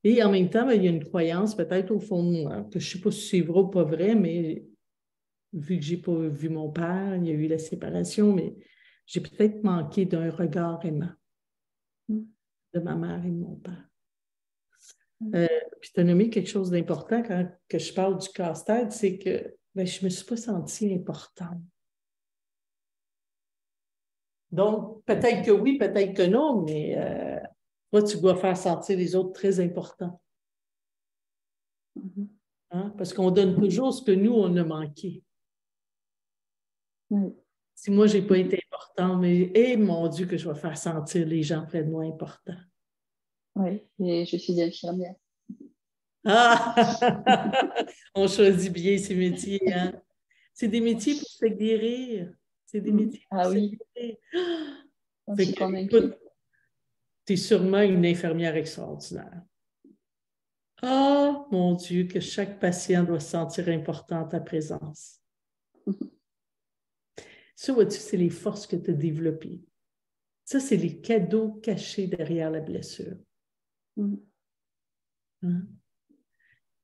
Et en même temps, ben, il y a une croyance peut-être au fond de moi, que je ne sais pas si c'est vrai ou pas vrai, mais vu que je n'ai pas vu mon père, il y a eu la séparation, mais j'ai peut-être manqué d'un regard aimant de ma mère et de mon père. Puis tu as nommé quelque chose d'important quand que je parle du casse-tête, c'est que ben, je ne me suis pas sentie importante. Donc, peut-être que oui, peut-être que non, mais toi, tu dois faire sentir les autres très importants. Hein? Parce qu'on donne toujours ce que nous, on a manqué. Si moi, je n'ai pas été important, mais mon Dieu, que je vais faire sentir les gens près de moi importants. oui, et je suis infirmière. Ah! On choisit bien ces métiers, hein? C'est des métiers pour se guérir. C'est des métiers pour Ah se oui, guérir. je Fait suis que, convaincue. écoute, tu es sûrement une infirmière extraordinaire. Ah, mon Dieu, que chaque patient doit se sentir important en ta présence. Ça, vois-tu, c'est les forces que tu as développées. Ça, c'est les cadeaux cachés derrière la blessure. Hein?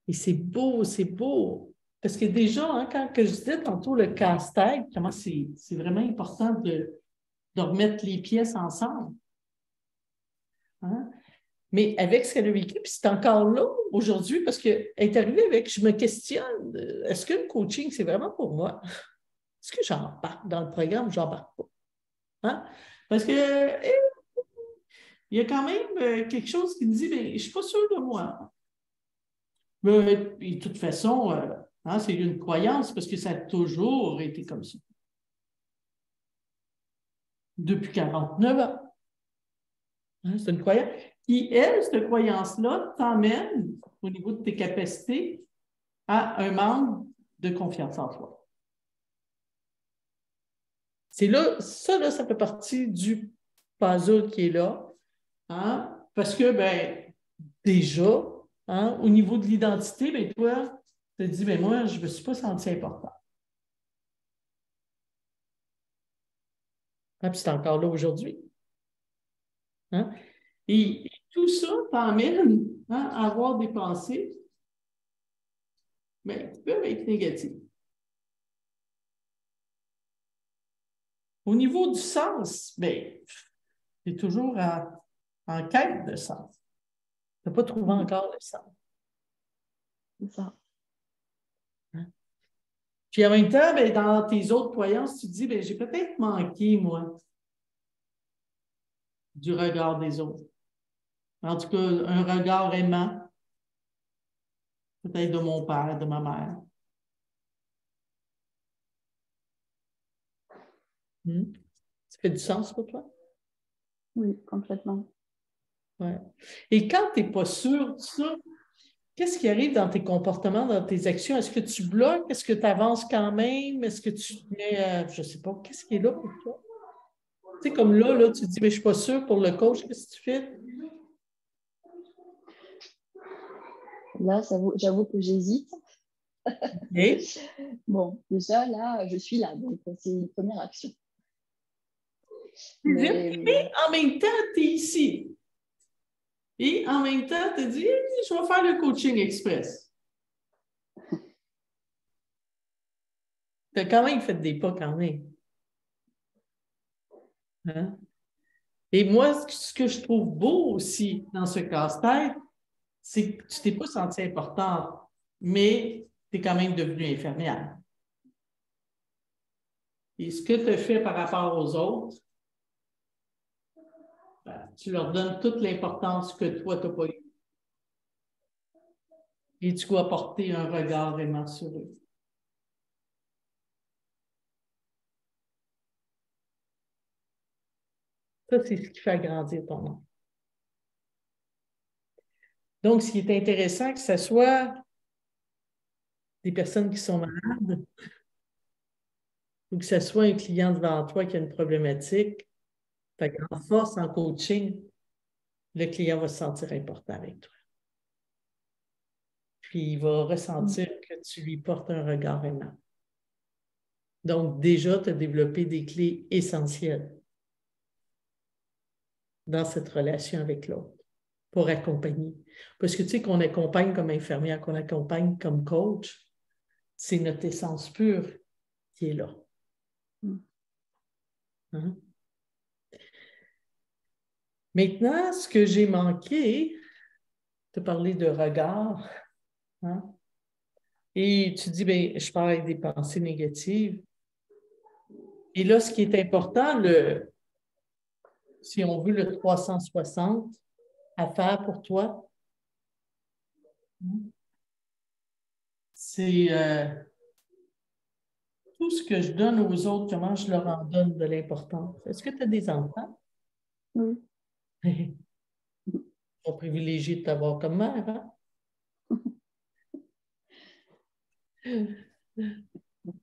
Et c'est beau, c'est beau. Parce que déjà, hein, quand que je disais tantôt le casse-tête, comment c'est vraiment important de remettre les pièces ensemble. Hein? Mais avec ce qu'elle a vécu, puis c'est encore là aujourd'hui, parce qu'elle est arrivée avec, je me questionne, est-ce que le coaching, c'est vraiment pour moi? Est-ce que j'embarque dans le programme? J'embarque pas. Hein? Parce que il y a quand même quelque chose qui me dit, mais je ne suis pas sûre de moi. Mais, de toute façon, hein, c'est une croyance parce que ça a toujours été comme ça. Depuis 49 ans. Hein, c'est une croyance. Qui, elle, cette croyance-là, t'emmène au niveau de tes capacités à un manque de confiance en toi. C'est là, ça fait partie du puzzle qui est là. Hein, parce que, ben, déjà, hein, au niveau de l'identité, ben, toi, tu te dis, ben, moi, je ne me suis pas senti important. Hein, puis c'est encore là aujourd'hui. Hein? Et tout ça t'emmène, hein, à avoir des pensées mais qui peuvent être négatives. Au niveau du sens, bien, tu es toujours en quête de sens. Tu n'as pas trouvé encore le sens. C'est ça. Hein? Puis en même temps, bien, dans tes autres croyances, tu te dis, bien, j'ai peut-être manqué, moi, du regard des autres. En tout cas, un regard aimant, peut-être de mon père, de ma mère. Ça fait du sens pour toi? Oui, complètement. Ouais. Et quand tu n'es pas sûr de ça, qu'est-ce qui arrive dans tes comportements, dans tes actions? Est-ce que tu bloques? Est-ce que tu avances quand même? Est-ce que tu mets, je ne sais pas, qu'est-ce qui est là pour toi? Tu sais, comme là, tu te dis, mais je ne suis pas sûre pour le coach, qu'est-ce que tu fais? Là, j'avoue que j'hésite. Et? Bon, déjà, là, je suis là, donc c'est une première action. Mais en même temps, tu es ici. Et en même temps, tu te dis, je vais faire le coaching express. Tu as quand même fait des pas quand même. Hein? Et moi, ce que je trouve beau aussi dans ce casse-tête, c'est que tu ne t'es pas sentie importante, mais tu es quand même devenue infirmière. Et ce que tu as fait par rapport aux autres, ben, tu leur donnes toute l'importance que toi, tu n'as pas eu. Et tu dois porter un regard vraiment sur eux. Ça, c'est ce qui fait agrandir ton nom. Donc, ce qui est intéressant, que ce soit des personnes qui sont malades ou que ce soit un client devant toi qui a une problématique, en force, en coaching, le client va se sentir important avec toi. Puis il va ressentir que tu lui portes un regard aimant. Donc, déjà, tu as développé des clés essentielles dans cette relation avec l'autre pour accompagner. Parce que tu sais qu'on accompagne comme infirmière, qu'on accompagne comme coach, c'est notre essence pure qui est là. Hein? Maintenant, ce que j'ai manqué, te parler de regard, hein? Et tu dis, bien, je parle avec des pensées négatives. Et là, ce qui est important, si on veut le 360 à faire pour toi, c'est tout ce que je donne aux autres, comment je leur en donne de l'importance. Est-ce que tu as des enfants? Oui. Ils sont privilégiés de t'avoir comme mère, hein?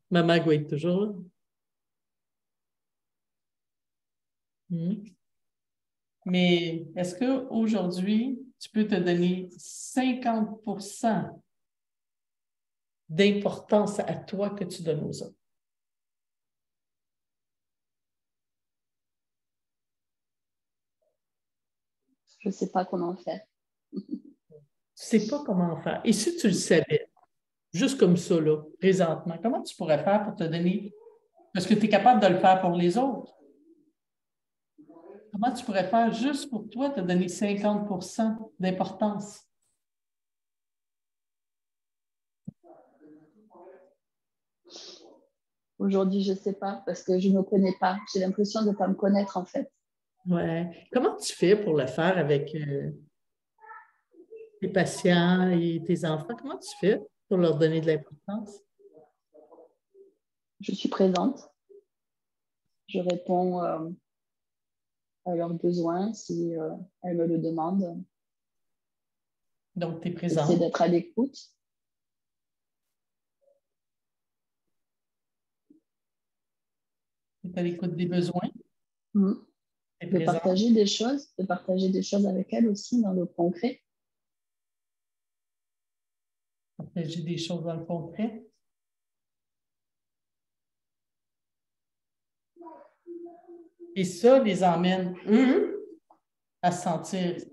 Maman doit être toujours là. Mais est-ce qu'aujourd'hui, tu peux te donner 50% d'importance à toi que tu donnes aux autres? Je ne sais pas comment faire. Tu ne sais pas comment faire. Et si tu le savais, juste comme ça, là, présentement, comment tu pourrais faire pour te donner... Parce que tu es capable de le faire pour les autres. Comment tu pourrais faire juste pour toi te donner 50% d'importance? Aujourd'hui, je ne sais pas parce que je ne me connais pas. J'ai l'impression de ne pas me connaître en fait. Ouais. Comment tu fais pour le faire avec tes patients et tes enfants? Comment tu fais pour leur donner de l'importance? Je suis présente. Je réponds à leurs besoins si elles me le demandent. Donc, tu es J'essaie présente. d'être à l'écoute. Tu es à l'écoute des besoins. Mmh. Tu es De présente. partager des choses avec elles aussi dans le concret. Partager des choses dans le concret. Et ça les emmène, eux, à se sentir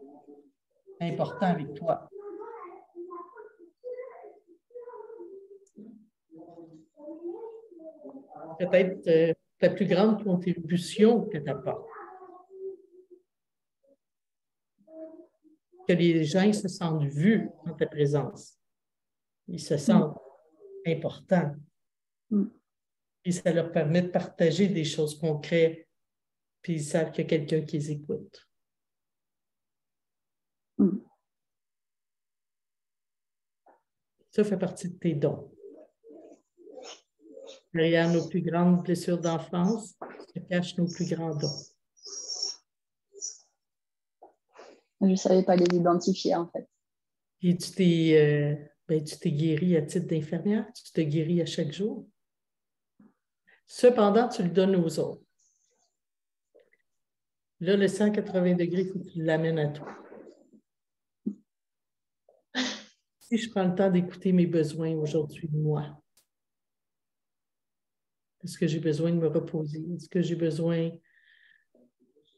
importants avec toi. peut-être ta plus grande contribution que tu apportes. Que les gens se sentent vus dans ta présence. Ils se sentent importants. Et ça leur permet de partager des choses concrètes, puis ils savent qu'il y a quelqu'un qui les écoute. Ça fait partie de tes dons. Derrière nos plus grandes blessures d'enfance se cachent nos plus grands dons. Je ne savais pas les identifier, en fait. Et tu t'es guéri à titre d'infirmière, tu te guéris à chaque jour. Cependant, tu le donnes aux autres. Là, le 180 degrés, il faut que tu l'amènes à toi. Si je prends le temps d'écouter mes besoins aujourd'hui, moi, est-ce que j'ai besoin de me reposer? Est-ce que j'ai besoin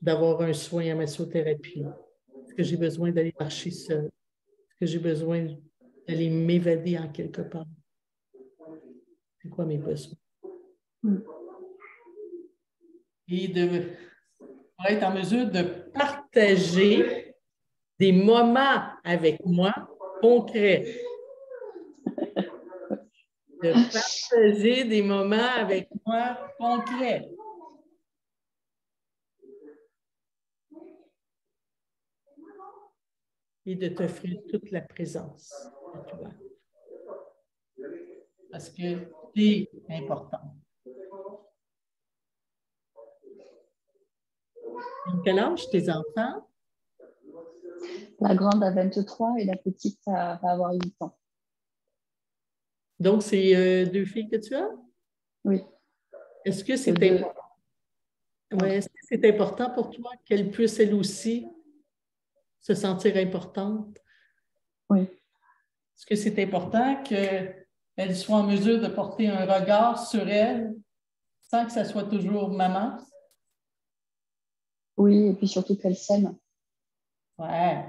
d'avoir un soin à massothérapie? Est-ce que j'ai besoin d'aller marcher seul? Est-ce que j'ai besoin d'aller m'évader en quelque part? C'est quoi mes besoins? Et pour être en mesure de partager des moments avec moi concrets. De partager des moments avec moi concrets. Et de t'offrir toute la présence de toi. Parce que c'est important. Quel âge tes enfants? La grande a 23 et la petite va avoir 8 ans. Donc, c'est 2 filles que tu as? Oui. Est-ce que c'est est-ce que c'est important pour toi qu'elles puissent, elles aussi, se sentir importantes? Oui. Est-ce que c'est important qu'elles soient en mesure de porter un regard sur elles sans que ça soit toujours maman? Oui, et puis surtout qu'elles s'aiment. Ouais.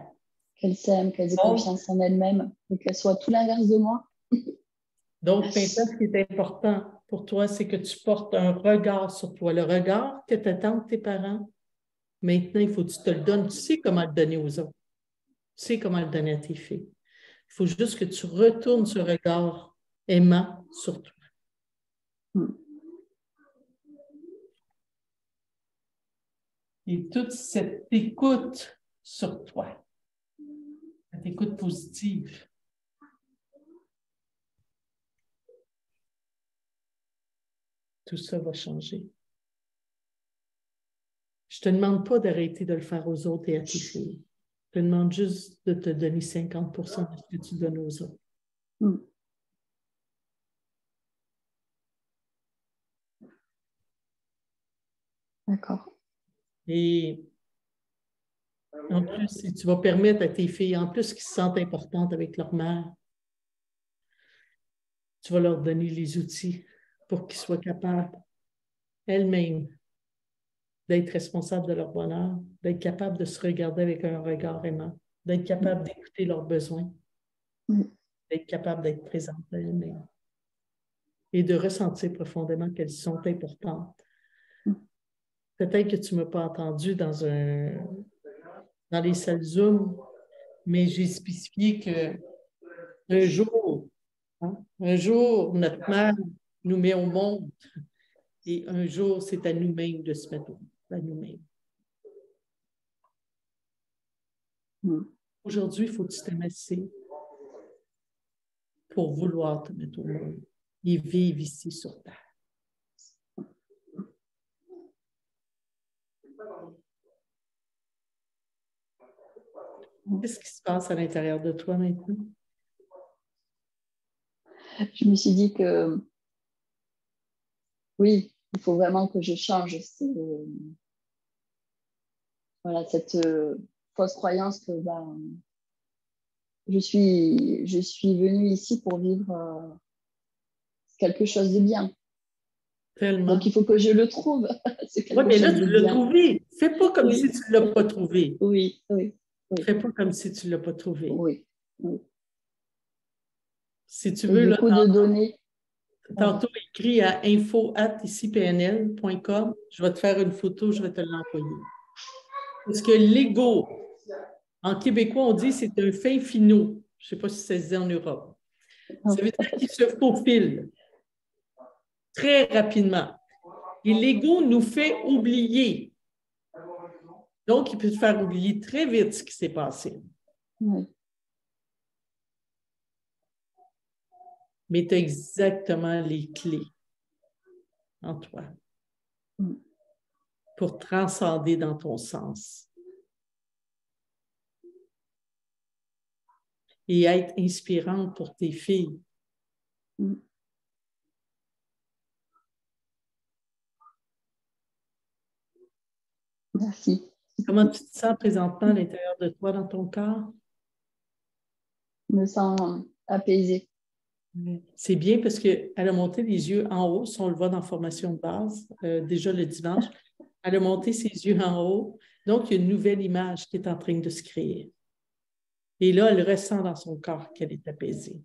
Qu'elles s'aiment, qu'elles aient confiance en elles-mêmes et qu'elles soient tout l'inverse de moi. Donc, maintenant, ce qui est important pour toi, c'est que tu portes un regard sur toi. Le regard que t'attendent tes parents, maintenant, il faut que tu te le donnes. Tu sais comment le donner aux autres. Tu sais comment le donner à tes filles. Il faut juste que tu retournes ce regard aimant sur toi. Et toute cette écoute sur toi, cette écoute positive, tout ça va changer. Je ne te demande pas d'arrêter de le faire aux autres et à tes filles. Je te demande juste de te donner 50 de ce que tu donnes aux autres. D'accord. Et en plus, si tu vas permettre à tes filles, en plus qu'ils se sentent importantes avec leur mère, tu vas leur donner les outils pour qu'ils soient capables elles-mêmes d'être responsables de leur bonheur, d'être capables de se regarder avec un regard aimant, d'être capables d'écouter leurs besoins, d'être capables d'être présentes à elles-mêmes et de ressentir profondément qu'elles sont importantes. Peut-être que tu ne m'as pas entendu dans les salles Zoom, mais j'ai spécifié qu'un jour, un jour, notre mère nous met au monde et un jour, c'est à nous-mêmes de se mettre au monde, à nous-mêmes. Aujourd'hui, il faut que tu t'aimes assez pour vouloir te mettre au monde et vivre ici sur Terre. Qu'est-ce qui se passe à l'intérieur de toi maintenant? Je me suis dit que oui, il faut vraiment que je change cette fausse croyance que je suis venue ici pour vivre quelque chose de bien. Tellement. Donc, il faut que je le trouve. Oui, mais là, tu l'as trouvé. Fais pas comme si tu ne l'as pas trouvé. Oui. Fais pas comme si tu ne l'as pas trouvé. Oui. Si tu veux, du là, coup, de donner. tantôt écrit à info@icpnl.com. Je vais te faire une photo, je vais te l'envoyer. Parce que l'ego, en québécois, on dit c'est un fin finot. Je ne sais pas si ça se dit en Europe. Ça veut dire qu'il se faufile très rapidement. Et l'ego nous fait oublier. Donc, il peut te faire oublier très vite ce qui s'est passé. Oui. Mais tu as exactement les clés en toi pour transcender dans ton sens et être inspirante pour tes filles. Merci. Comment tu te sens présentement à l'intérieur de toi, dans ton corps? Je me sens apaisée. C'est bien parce qu'elle a monté les yeux en haut, si on le voit dans Formation de base, déjà le dimanche. Elle a monté ses yeux en haut. Donc, il y a une nouvelle image qui est en train de se créer. Et là, elle ressent dans son corps qu'elle est apaisée.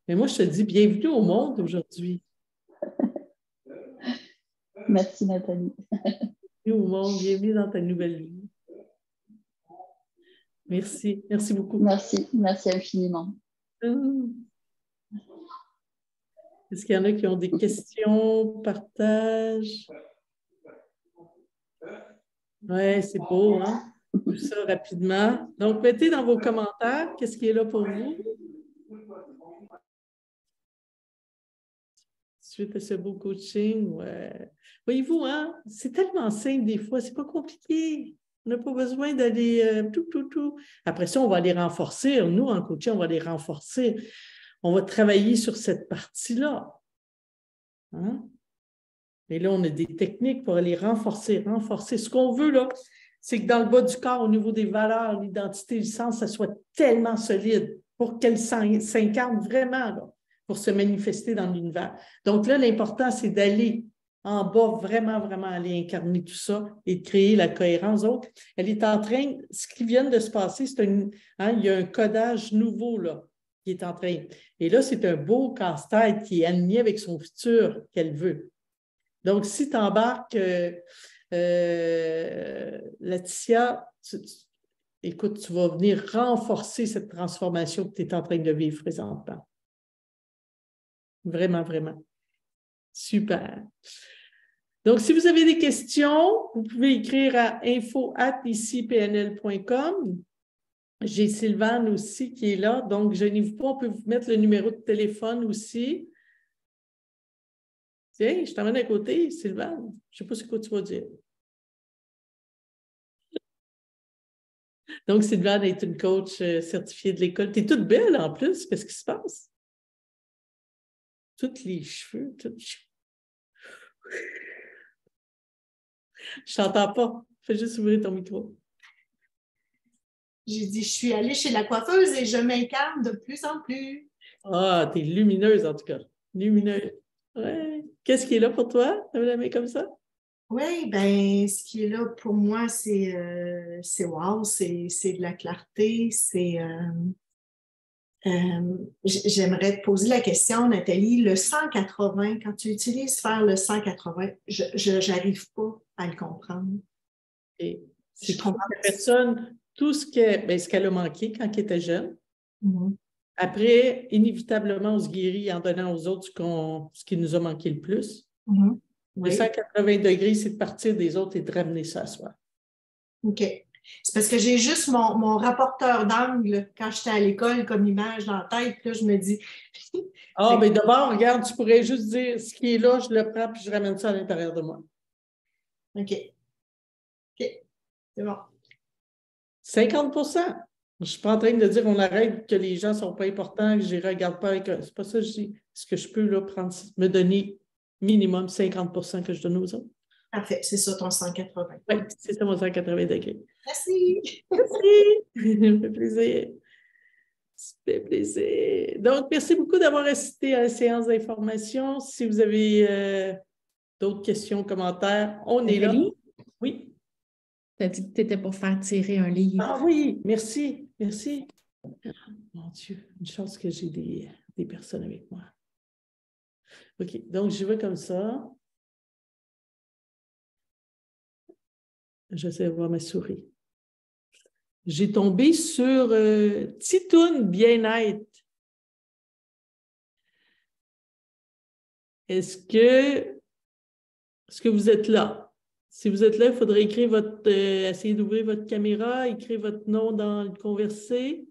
Mais moi, je te dis bienvenue au monde aujourd'hui. Merci Nathalie. Bienvenue au monde, bienvenue dans ta nouvelle vie. Merci, merci beaucoup. Merci infiniment. Est-ce qu'il y en a qui ont des questions, partage? Oui, c'est beau, hein? Tout ça rapidement. Donc, mettez dans vos commentaires qu'est-ce qui est là pour vous. Suite à ce beau coaching, ouais. Voyez-vous, hein? C'est tellement simple des fois, c'est pas compliqué. On n'a pas besoin d'aller tout. Après ça, on va les renforcer. Nous, en coaching, on va les renforcer. On va travailler sur cette partie-là. Hein? Et là, on a des techniques pour aller renforcer. Ce qu'on veut, là, c'est que dans le bas du corps, au niveau des valeurs, l'identité, le sens, ça soit tellement solide pour qu'elle s'incarne vraiment, là, pour se manifester dans l'univers. Donc là, l'important, c'est d'aller en bas, vraiment aller incarner tout ça et de créer la cohérence. Donc, elle est en train, ce qui vient de se passer, c'est il y a un codage nouveau, là, qui est en train. Et là, c'est un beau casse-tête qui est aligné avec son futur qu'elle veut. Donc, si tu embarques, Laetitia, écoute, tu vas venir renforcer cette transformation que tu es en train de vivre présentement. Vraiment. Super. Donc, si vous avez des questions, vous pouvez écrire à info@icpnl.com. J'ai Sylvane aussi qui est là. Donc, gênez-vous pas, on peut vous mettre le numéro de téléphone aussi. Tiens, je t'emmène à côté, Sylvane. Je ne sais pas ce que tu vas dire. Donc, Sylvane est une coach certifiée de l'école. Tu es toute belle en plus. Qu'est-ce qui se passe? Tous les cheveux, Je t'entends pas. Fais juste ouvrir ton micro. J'ai dit, je suis allée chez la coiffeuse et je m'incarne de plus en plus. Ah, t'es lumineuse en tout cas. Lumineuse. Ouais. Qu'est-ce qui est là pour toi? Tu veux l'aimer comme ça? Oui, bien, ce qui est là pour moi, c'est wow, c'est de la clarté, j'aimerais te poser la question, Nathalie, le 180, quand tu utilises faire le 180, je n'arrive pas à le comprendre. Et c'est que la personne, tout ce qu'elle a manqué quand elle était jeune, après, inévitablement, on se guérit en donnant aux autres ce qui nous a manqué le plus. Le 180 degrés, c'est de partir des autres et de ramener ça à soi. OK. C'est parce que j'ai juste mon rapporteur d'angle quand j'étais à l'école comme image dans la tête. Là, je me dis. Mais d'abord, regarde, tu pourrais juste dire ce qui est là, je le prends puis je ramène ça à l'intérieur de moi. OK. C'est bon. 50 Je ne suis pas en train de dire on arrête que les gens ne sont pas importants, que je ne regarde pas avec. C'est pas ça que je dis. Est-ce que je peux là, me donner minimum 50 que je donne aux autres? Parfait, c'est ça ton 180. Oui, c'est ça mon 180 degrés. Merci. Merci. Ça me fait plaisir. Ça me fait plaisir. Donc, merci beaucoup d'avoir assisté à la séance d'information. Si vous avez d'autres questions, commentaires, on est là. Oui. Tu as dit que tu étais pour faire tirer un livre. Ah oui, merci. Mon Dieu, une chance que j'ai des personnes avec moi. OK, donc je vais comme ça. J'essaie de voir ma souris. J'ai tombé sur Titoune Bien-être. Est-ce que vous êtes là? Si vous êtes là, il faudrait écrire essayer d'ouvrir votre caméra, écrire votre nom dans le conversé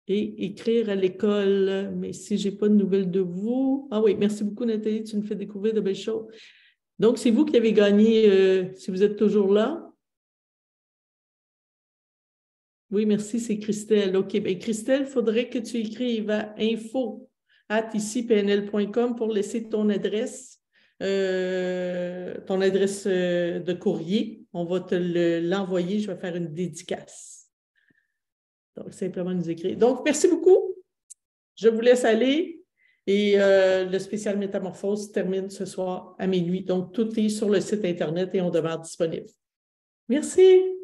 et écrire à l'école. Mais si je n'ai pas de nouvelles de vous... Ah oui, merci beaucoup Nathalie, tu me fais découvrir de belles choses. Donc, c'est vous qui avez gagné, si vous êtes toujours là. Oui, merci, c'est Christelle. OK, bien Christelle, il faudrait que tu écrives à info@icipnl.com pour laisser ton adresse de courrier. On va te l'envoyer, je vais faire une dédicace. Donc, simplement nous écrire. Donc, merci beaucoup. Je vous laisse aller. Et le spécial Métamorphose termine ce soir à minuit. Donc, tout est sur le site Internet et on demeure disponible. Merci.